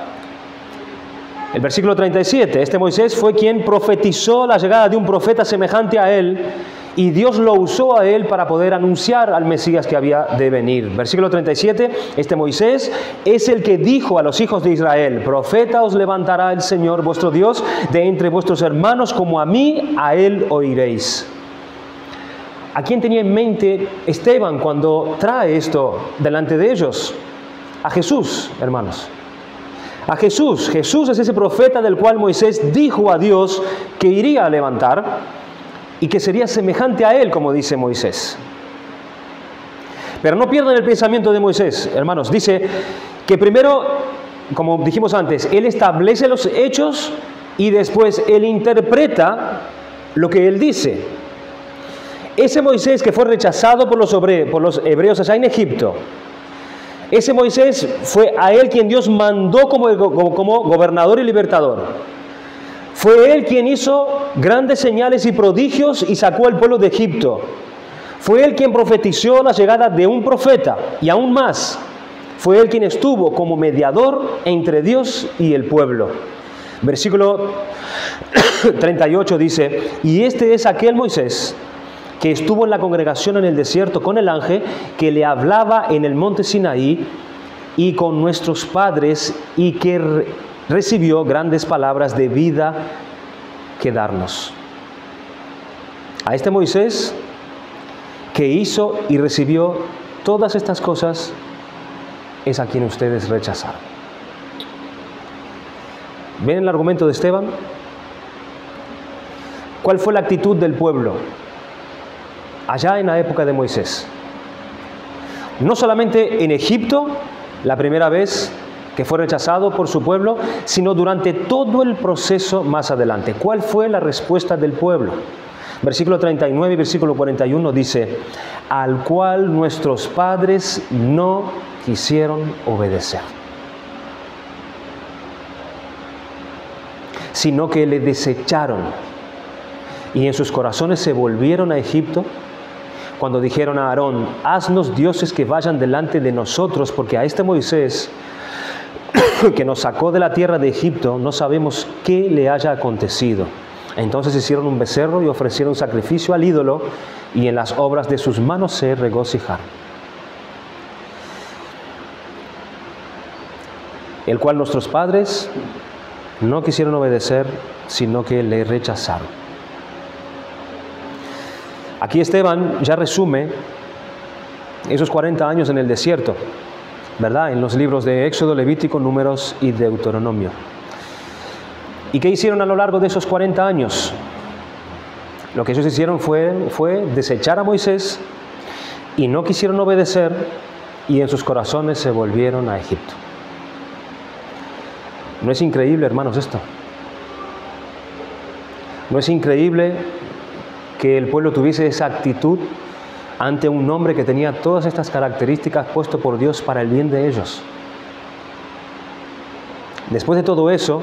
el versículo 37, este Moisés fue quien profetizó la llegada de un profeta semejante a él, y Dios lo usó a él para poder anunciar al Mesías que había de venir. Versículo 37, este Moisés es el que dijo a los hijos de Israel, profeta os levantará el Señor vuestro Dios de entre vuestros hermanos, como a mí, a él oiréis. ¿A quién tenía en mente Esteban cuando trae esto delante de ellos? A Jesús, hermanos. A Jesús. Jesús es ese profeta del cual Moisés dijo a Dios que iría a levantar y que sería semejante a él, como dice Moisés. Pero no pierdan el pensamiento de Moisés, hermanos. Dice que primero, como dijimos antes, él establece los hechos y después él interpreta lo que él dice. Ese Moisés que fue rechazado por los hebreos allá en Egipto, ese Moisés fue a él quien Dios mandó como gobernador y libertador. Fue él quien hizo grandes señales y prodigios y sacó al pueblo de Egipto. Fue él quien profetizó la llegada de un profeta y aún más, fue él quien estuvo como mediador entre Dios y el pueblo. Versículo 38 dice, y este es aquel Moisés que estuvo en la congregación en el desierto con el ángel que le hablaba en el monte Sinaí y con nuestros padres y que recibió grandes palabras de vida que darnos. A este Moisés que hizo y recibió todas estas cosas es a quien ustedes rechazaron. ¿Ven el argumento de Esteban? ¿Cuál fue la actitud del pueblo allá en la época de Moisés? No solamente en Egipto, la primera vez que fue rechazado por su pueblo, sino durante todo el proceso más adelante. ¿Cuál fue la respuesta del pueblo? Versículo 39 y versículo 41 dice, al cual nuestros padres no quisieron obedecer, sino que le desecharon, y en sus corazones se volvieron a Egipto, cuando dijeron a Aarón, haznos dioses que vayan delante de nosotros, porque a este Moisés que nos sacó de la tierra de Egipto, no sabemos qué le haya acontecido. Entonces hicieron un becerro y ofrecieron sacrificio al ídolo, y en las obras de sus manos se regocijaron. El cual nuestros padres no quisieron obedecer, sino que le rechazaron. Aquí Esteban ya resume esos 40 años en el desierto, ¿verdad? En los libros de Éxodo, Levítico, Números y Deuteronomio. ¿Y qué hicieron a lo largo de esos 40 años? Lo que ellos hicieron fue desechar a Moisés y no quisieron obedecer, y en sus corazones se volvieron a Egipto. ¿No es increíble, hermanos, esto? ¿No es increíble que el pueblo tuviese esa actitud ante un hombre que tenía todas estas características puesto por Dios para el bien de ellos? Después de todo eso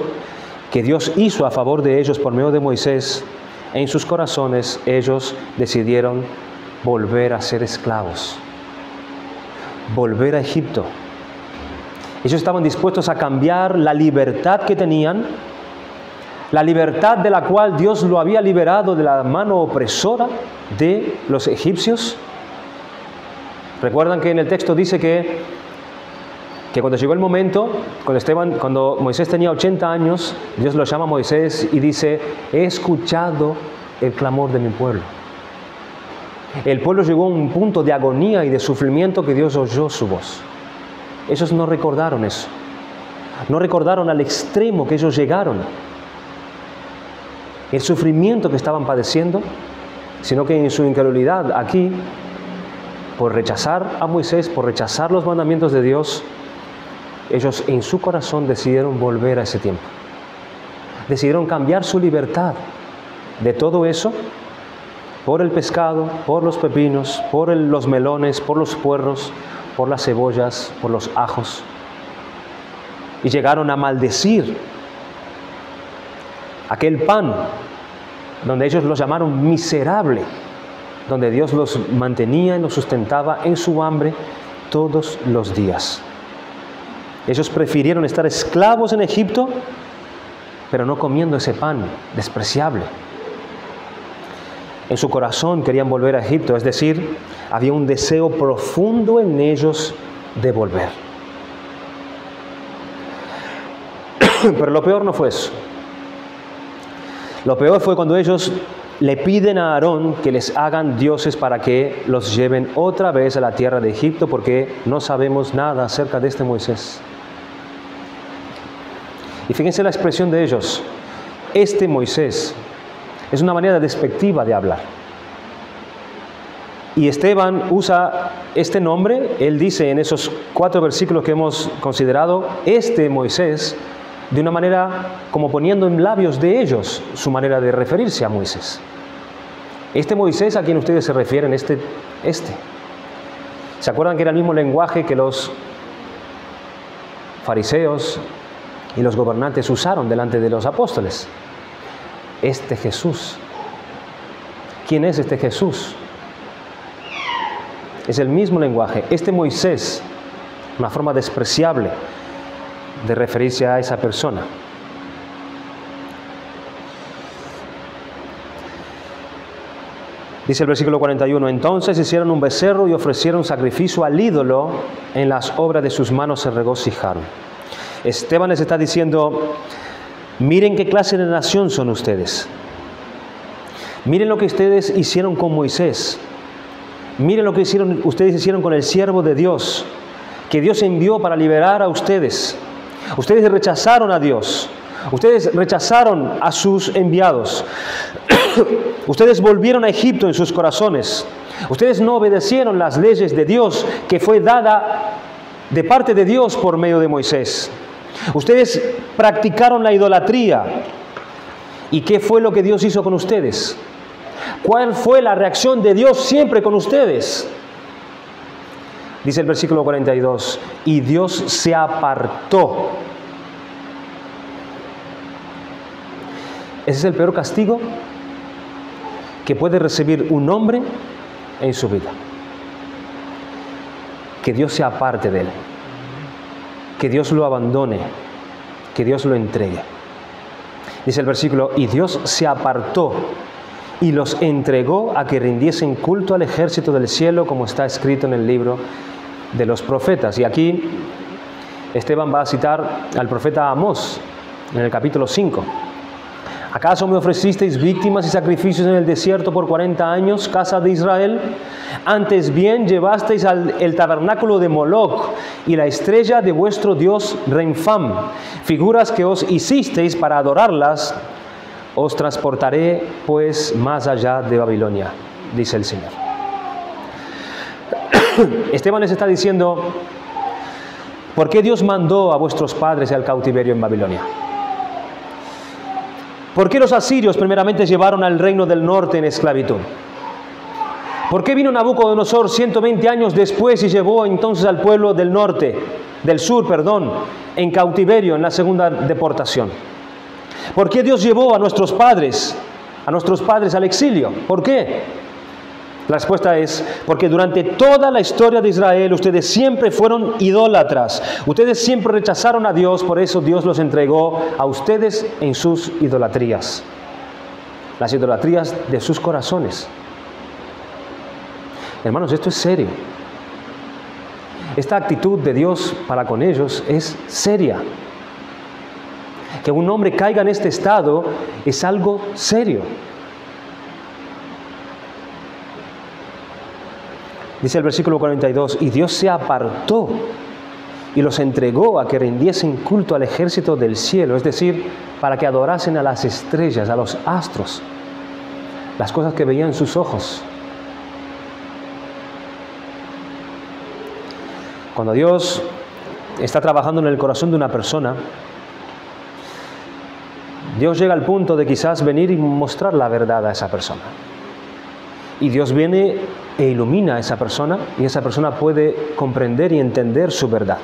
que Dios hizo a favor de ellos por medio de Moisés, en sus corazones ellos decidieron volver a ser esclavos, volver a Egipto. Ellos estaban dispuestos a cambiar la libertad que tenían, la libertad de la cual Dios lo había liberado de la mano opresora de los egipcios. Recuerdan que en el texto dice que cuando llegó el momento, cuando Moisés tenía 80 años, Dios lo llama a Moisés y dice: he escuchado el clamor de mi pueblo. El pueblo llegó a un punto de agonía y de sufrimiento que Dios oyó su voz. Ellos no recordaron eso. No recordaron al extremo que ellos llegaron, el sufrimiento que estaban padeciendo, sino que en su incredulidad aquí, por rechazar a Moisés, por rechazar los mandamientos de Dios, ellos en su corazón decidieron volver a ese tiempo. Decidieron cambiar su libertad de todo eso por el pescado, por los pepinos, por los melones, por los puerros, por las cebollas, por los ajos. Y llegaron a maldecir aquel pan donde ellos lo llamaron miserable, donde Dios los mantenía y los sustentaba en su hambre todos los días. Ellos prefirieron estar esclavos en Egipto, pero no comiendo ese pan despreciable. En su corazón querían volver a Egipto, es decir, había un deseo profundo en ellos de volver. Pero lo peor no fue eso. Lo peor fue cuando ellos le piden a Aarón que les hagan dioses para que los lleven otra vez a la tierra de Egipto, porque no sabemos nada acerca de este Moisés. Y fíjense la expresión de ellos: este Moisés. Es una manera despectiva de hablar. Y Esteban usa este nombre. Él dice en esos 4 versículos que hemos considerado, este Moisés, de una manera como poniendo en labios de ellos su manera de referirse a Moisés. Este Moisés a quien ustedes se refieren, este. ¿Se acuerdan que era el mismo lenguaje que los fariseos y los gobernantes usaron delante de los apóstoles? Este Jesús. ¿Quién es este Jesús? Es el mismo lenguaje. Este Moisés, una forma despreciable de referirse a esa persona. Dice el versículo 41, entonces hicieron un becerro y ofrecieron sacrificio al ídolo, en las obras de sus manos se regocijaron. Esteban les está diciendo: miren qué clase de nación son ustedes. Miren lo que ustedes hicieron con Moisés. Miren lo que ustedes hicieron con el siervo de Dios, que Dios envió para liberar a ustedes. Ustedes rechazaron a Dios. Ustedes rechazaron a sus enviados. Ustedes volvieron a Egipto en sus corazones. Ustedes no obedecieron las leyes de Dios que fue dada de parte de Dios por medio de Moisés. Ustedes practicaron la idolatría. ¿Y qué fue lo que Dios hizo con ustedes? ¿Cuál fue la reacción de Dios siempre con ustedes? Dice el versículo 42, y Dios se apartó. Ese es el peor castigo que puede recibir un hombre en su vida. Que Dios se aparte de él. Que Dios lo abandone. Que Dios lo entregue. Dice el versículo, y Dios se apartó y los entregó a que rindiesen culto al ejército del cielo, como está escrito en el libro de los profetas. Y aquí Esteban va a citar al profeta Amós en el capítulo 5. ¿Acaso me ofrecisteis víctimas y sacrificios en el desierto por 40 años, casa de Israel? Antes bien llevasteis el tabernáculo de Moloc y la estrella de vuestro dios Renfam, figuras que os hicisteis para adorarlas, os transportaré pues más allá de Babilonia, dice el Señor. Esteban les está diciendo, ¿por qué Dios mandó a vuestros padres al cautiverio en Babilonia? ¿Por qué los asirios primeramente llevaron al reino del norte en esclavitud? ¿Por qué vino Nabucodonosor 120 años después y llevó entonces al pueblo del sur, en cautiverio en la segunda deportación? ¿Por qué Dios llevó a nuestros padres al exilio? ¿Por qué? La respuesta es, porque durante toda la historia de Israel ustedes siempre fueron idólatras. Ustedes siempre rechazaron a Dios, por eso Dios los entregó a ustedes en sus idolatrías. Las idolatrías de sus corazones. Hermanos, esto es serio. Esta actitud de Dios para con ellos es seria. Que un hombre caiga en este estado es algo serio. Dice el versículo 42, y Dios se apartó y los entregó a que rindiesen culto al ejército del cielo, es decir, para que adorasen a las estrellas, a los astros, las cosas que veían sus ojos. Cuando Dios está trabajando en el corazón de una persona, Dios llega al punto de quizás venir y mostrar la verdad a esa persona. Y Dios viene e ilumina a esa persona y esa persona puede comprender y entender su verdad.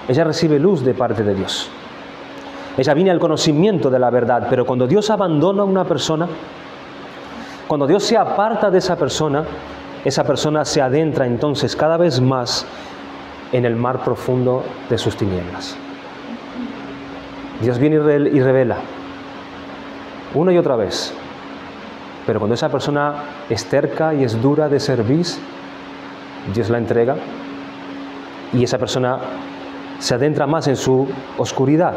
Ella recibe luz de parte de Dios. Ella viene al conocimiento de la verdad, pero cuando Dios abandona a una persona, cuando Dios se aparta de esa persona se adentra entonces cada vez más en el mar profundo de sus tinieblas. Dios viene y revela una y otra vez. Pero cuando esa persona es terca y es dura de cerviz, Dios la entrega y esa persona se adentra más en su oscuridad.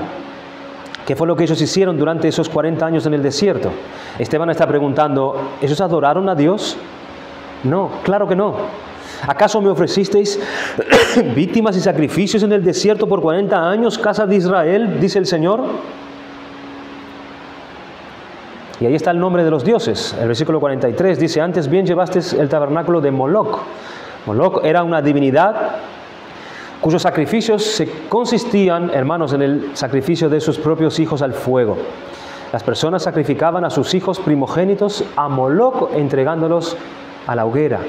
¿Qué fue lo que ellos hicieron durante esos 40 años en el desierto? Esteban está preguntando, ¿ellos adoraron a Dios? No, claro que no. ¿Acaso me ofrecisteis víctimas y sacrificios en el desierto por 40 años, casa de Israel? Dice el Señor. Y ahí está el nombre de los dioses. El versículo 43 dice, antes bien llevasteis el tabernáculo de Moloc. Moloc era una divinidad cuyos sacrificios se consistían, hermanos, en el sacrificio de sus propios hijos al fuego. Las personas sacrificaban a sus hijos primogénitos a Moloc, entregándolos a la hoguera.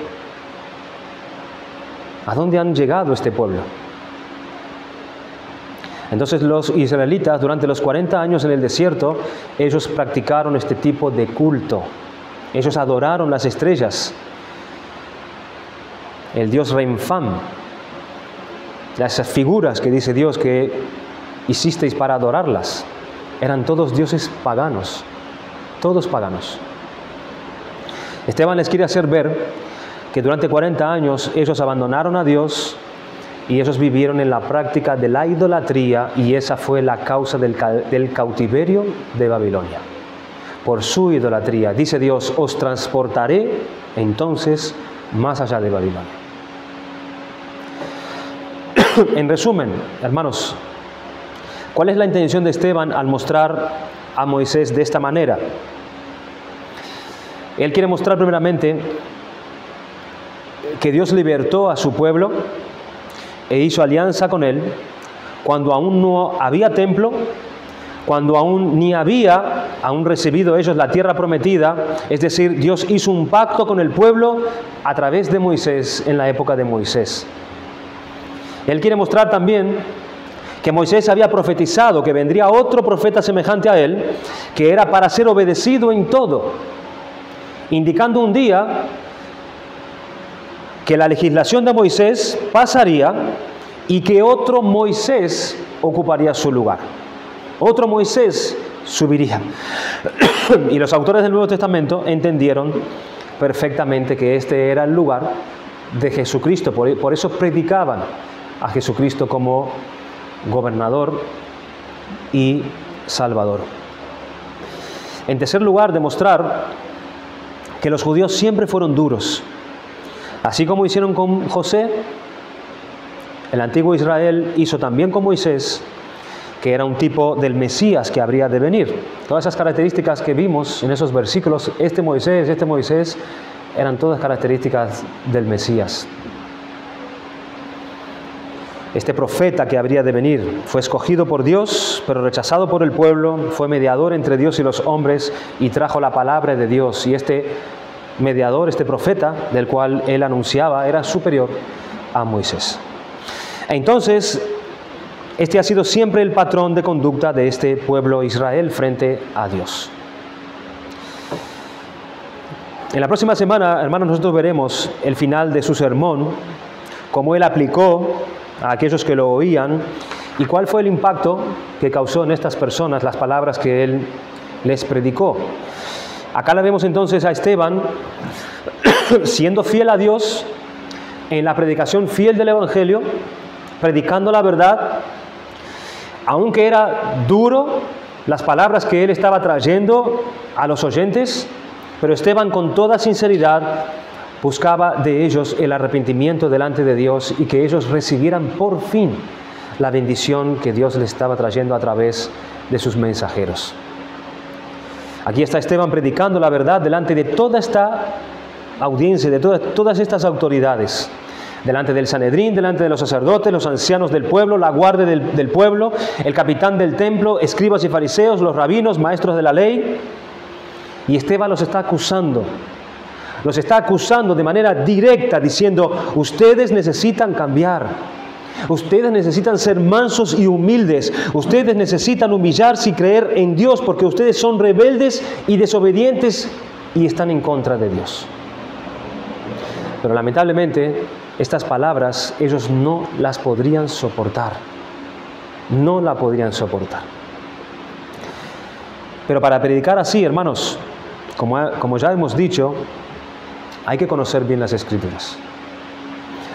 ¿A dónde han llegado este pueblo? Entonces los israelitas, durante los 40 años en el desierto, ellos practicaron este tipo de culto. Ellos adoraron las estrellas, el dios Renfán, las figuras que dice Dios que hicisteis para adorarlas, eran todos dioses paganos, todos paganos. Esteban les quiere hacer ver que durante 40 años ellos abandonaron a Dios y ellos vivieron en la práctica de la idolatría y esa fue la causa del cautiverio de Babilonia. Por su idolatría, dice Dios, os transportaré entonces más allá de Babilonia. En resumen, hermanos, ¿cuál es la intención de Esteban al mostrar a Moisés de esta manera? Él quiere mostrar primeramente que Dios libertó a su pueblo e hizo alianza con él cuando aún no había templo, cuando aún ni había recibido ellos la tierra prometida, es decir, Dios hizo un pacto con el pueblo a través de Moisés en la época de Moisés. Él quiere mostrar también que Moisés había profetizado que vendría otro profeta semejante a él, que era para ser obedecido en todo, indicando un día que la legislación de Moisés pasaría y que otro Moisés ocuparía su lugar. Otro Moisés subiría. Y los autores del Nuevo Testamento entendieron perfectamente que este era el lugar de Jesucristo. Por eso predicaban a Jesucristo como gobernador y salvador. En tercer lugar, demostrar que los judíos siempre fueron duros. Así como hicieron con José, el antiguo Israel hizo también con Moisés, que era un tipo del Mesías que habría de venir. Todas esas características que vimos en esos versículos, este Moisés, eran todas características del Mesías. Este profeta que habría de venir fue escogido por Dios, pero rechazado por el pueblo, fue mediador entre Dios y los hombres y trajo la palabra de Dios. Y este mediador, este profeta, del cual él anunciaba, era superior a Moisés. Entonces, este ha sido siempre el patrón de conducta de este pueblo Israel frente a Dios. En la próxima semana, hermanos, nosotros veremos el final de su sermón, cómo él aplicó a aquellos que lo oían y cuál fue el impacto que causó en estas personas las palabras que él les predicó. Acá la vemos entonces a Esteban siendo fiel a Dios en la predicación fiel del Evangelio, predicando la verdad, aunque era duro las palabras que él estaba trayendo a los oyentes, pero Esteban con toda sinceridad buscaba de ellos el arrepentimiento delante de Dios y que ellos recibieran por fin la bendición que Dios les estaba trayendo a través de sus mensajeros. Aquí está Esteban predicando la verdad delante de toda esta audiencia, de todas estas autoridades, delante del Sanedrín, delante de los sacerdotes, los ancianos del pueblo, la guardia del pueblo, el capitán del templo, escribas y fariseos, los rabinos, maestros de la ley. Y Esteban los está acusando de manera directa, diciendo: ustedes necesitan cambiar, ustedes necesitan ser mansos y humildes, ustedes necesitan humillarse y creer en Dios, porque ustedes son rebeldes y desobedientes y están en contra de Dios. Pero lamentablemente, estas palabras ellos no las podrían soportar, no la podrían soportar. Pero para predicar así, hermanos, como ya hemos dicho, hay que conocer bien las Escrituras.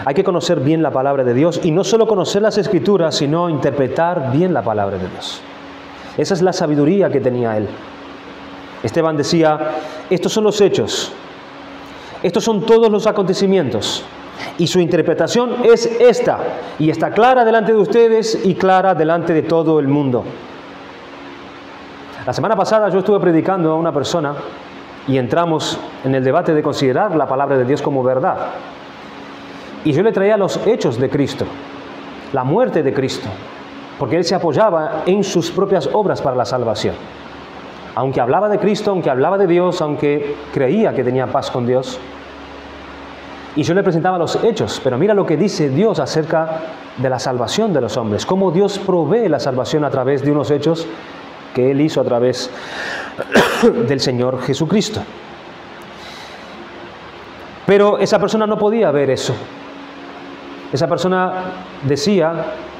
Hay que conocer bien la palabra de Dios, y no solo conocer las Escrituras, sino interpretar bien la palabra de Dios. Esa es la sabiduría que tenía él. Esteban decía: estos son los hechos, estos son todos los acontecimientos, y su interpretación es esta, y está clara delante de ustedes y clara delante de todo el mundo. La semana pasada yo estuve predicando a una persona y entramos en el debate de considerar la palabra de Dios como verdad. Y yo le traía los hechos de Cristo, la muerte de Cristo, porque él se apoyaba en sus propias obras para la salvación. Aunque hablaba de Cristo, aunque hablaba de Dios, aunque creía que tenía paz con Dios. Y yo le presentaba los hechos, pero mira lo que dice Dios acerca de la salvación de los hombres, cómo Dios provee la salvación a través de unos hechos que Él hizo a través del Señor Jesucristo. Pero esa persona no podía ver eso. Esa persona decía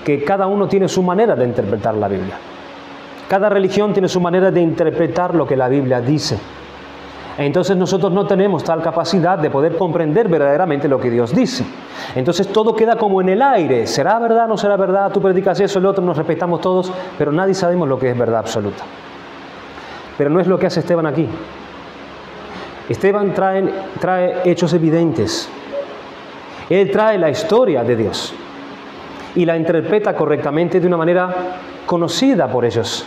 que cada uno tiene su manera de interpretar la Biblia. Cada religión tiene su manera de interpretar lo que la Biblia dice. Entonces nosotros no tenemos tal capacidad de poder comprender verdaderamente lo que Dios dice. Entonces todo queda como en el aire. ¿Será verdad? ¿No será verdad? Tú predicas eso, el otro, nos respetamos todos, pero nadie sabemos lo que es verdad absoluta. Pero no es lo que hace Esteban aquí. Esteban trae hechos evidentes. Él trae la historia de Dios y la interpreta correctamente de una manera conocida por ellos.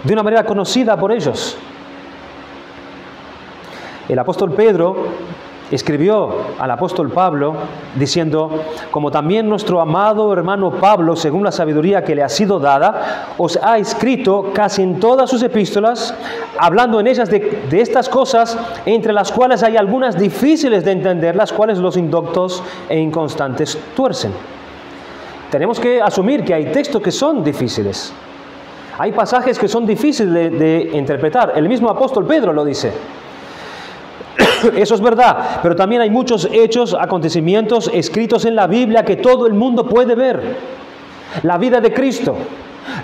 De una manera conocida por ellos. El apóstol Pedro escribió al apóstol Pablo diciendo: como también nuestro amado hermano Pablo, según la sabiduría que le ha sido dada, os ha escrito casi en todas sus epístolas, hablando en ellas de estas cosas, entre las cuales hay algunas difíciles de entender, las cuales los indoctos e inconstantes tuercen. Tenemos que asumir que hay textos que son difíciles. Hay pasajes que son difíciles de interpretar. El mismo apóstol Pedro lo dice. Eso es verdad, pero también hay muchos hechos, acontecimientos escritos en la Biblia que todo el mundo puede ver. La vida de Cristo,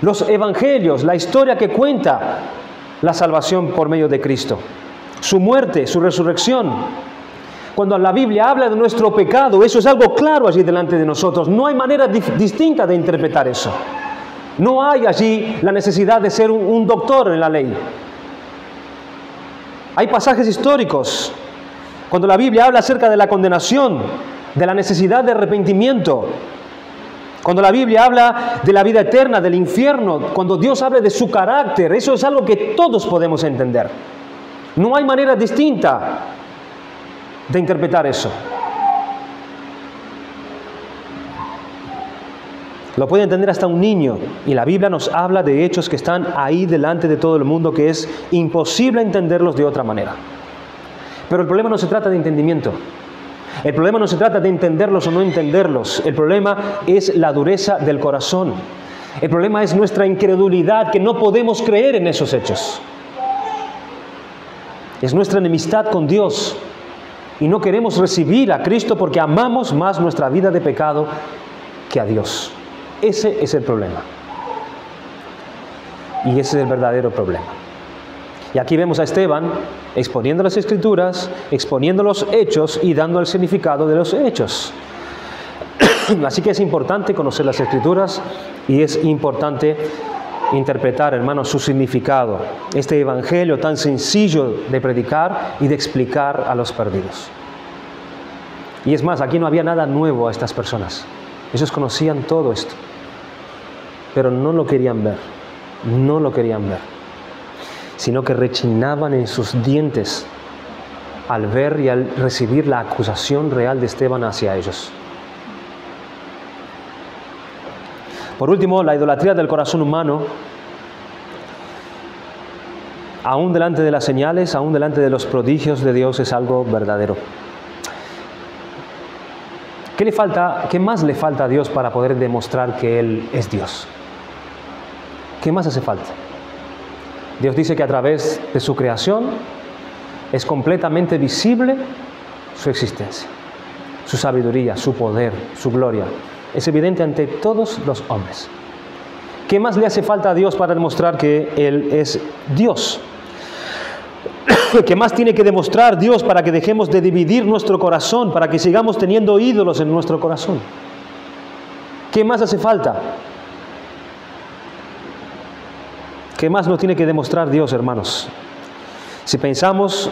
los evangelios, la historia que cuenta la salvación por medio de Cristo, su muerte, su resurrección. Cuando la Biblia habla de nuestro pecado, eso es algo claro allí delante de nosotros. No hay manera distinta de interpretar eso. No hay allí la necesidad de ser un doctor en la ley. Hay pasajes históricos, cuando la Biblia habla acerca de la condenación, de la necesidad de arrepentimiento. Cuando la Biblia habla de la vida eterna, del infierno, cuando Dios habla de su carácter, eso es algo que todos podemos entender. No hay manera distinta de interpretar eso. Lo puede entender hasta un niño, y la Biblia nos habla de hechos que están ahí delante de todo el mundo, que es imposible entenderlos de otra manera. Pero el problema no se trata de entendimiento. El problema no se trata de entenderlos o no entenderlos. El problema es la dureza del corazón. El problema es nuestra incredulidad, que no podemos creer en esos hechos. Es nuestra enemistad con Dios. Y no queremos recibir a Cristo porque amamos más nuestra vida de pecado que a Dios. Ese es el problema. Y ese es el verdadero problema. Y aquí vemos a Esteban exponiendo las Escrituras, exponiendo los hechos y dando el significado de los hechos. Así que es importante conocer las Escrituras y es importante interpretar, hermanos, su significado. Este evangelio tan sencillo de predicar y de explicar a los perdidos. Y es más, aquí no había nada nuevo a estas personas. Ellos conocían todo esto, pero no lo querían ver, no lo querían ver, sino que rechinaban en sus dientes al ver y al recibir la acusación real de Esteban hacia ellos. Por último, la idolatría del corazón humano, aún delante de las señales, aún delante de los prodigios de Dios, es algo verdadero. ¿Qué más le falta a Dios para poder demostrar que Él es Dios? ¿Qué más hace falta? Dios dice que a través de su creación es completamente visible su existencia, su sabiduría, su poder, su gloria. Es evidente ante todos los hombres. ¿Qué más le hace falta a Dios para demostrar que Él es Dios? ¿Qué más tiene que demostrar Dios para que dejemos de dividir nuestro corazón, para que sigamos teniendo ídolos en nuestro corazón? ¿Qué más hace falta? ¿Qué más nos tiene que demostrar Dios, hermanos? Si pensamos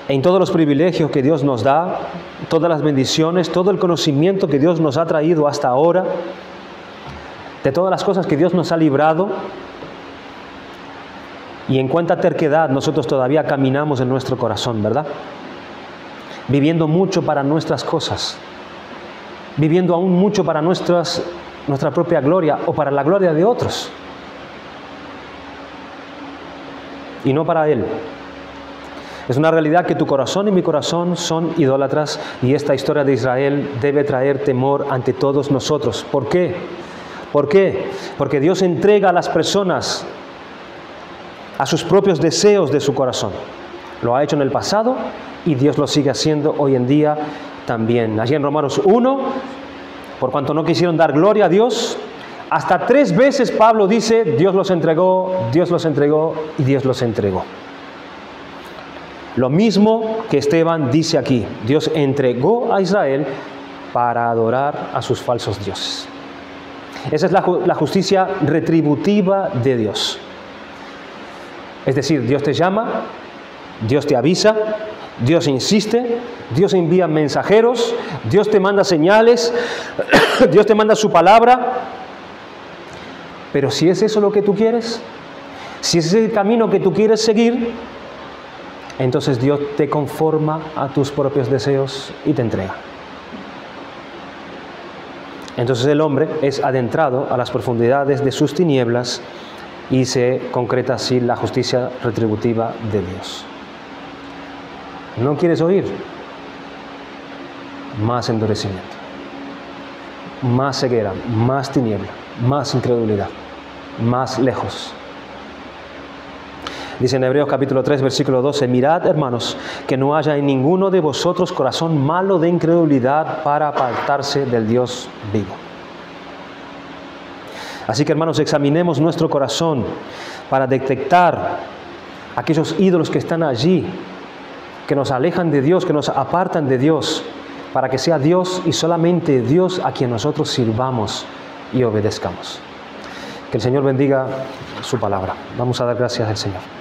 en todos los privilegios que Dios nos da, todas las bendiciones, todo el conocimiento que Dios nos ha traído hasta ahora, de todas las cosas que Dios nos ha librado, y en cuánta terquedad nosotros todavía caminamos en nuestro corazón, ¿verdad? Viviendo mucho para nuestras cosas, viviendo aún mucho para nuestra propia gloria o para la gloria de otros, y no para Él. Es una realidad que tu corazón y mi corazón son idólatras, y esta historia de Israel debe traer temor ante todos nosotros. ¿Por qué? ¿Por qué? Porque Dios entrega a las personas a sus propios deseos de su corazón. Lo ha hecho en el pasado y Dios lo sigue haciendo hoy en día también. Allí en Romanos 1, por cuanto no quisieron dar gloria a Dios, hasta 3 veces Pablo dice, Dios los entregó y Dios los entregó. Lo mismo que Esteban dice aquí, Dios entregó a Israel para adorar a sus falsos dioses. Esa es la justicia retributiva de Dios. Es decir, Dios te llama, Dios te avisa, Dios insiste, Dios envía mensajeros, Dios te manda señales, Dios te manda su palabra. Pero si es eso lo que tú quieres, si ese es el camino que tú quieres seguir, entonces Dios te conforma a tus propios deseos y te entrega. Entonces el hombre es adentrado a las profundidades de sus tinieblas y se concreta así la justicia retributiva de Dios. ¿No quieres oír? Más endurecimiento, más ceguera, más tiniebla, más incredulidad, más lejos. Dice en Hebreos capítulo 3, versículo 12, mirad, hermanos, que no haya en ninguno de vosotros corazón malo de incredulidad para apartarse del Dios vivo. Así que, hermanos, examinemos nuestro corazón para detectar aquellos ídolos que están allí, que nos alejan de Dios, que nos apartan de Dios, para que sea Dios y solamente Dios a quien nosotros sirvamos y obedezcamos. Que el Señor bendiga su palabra. Vamos a dar gracias al Señor.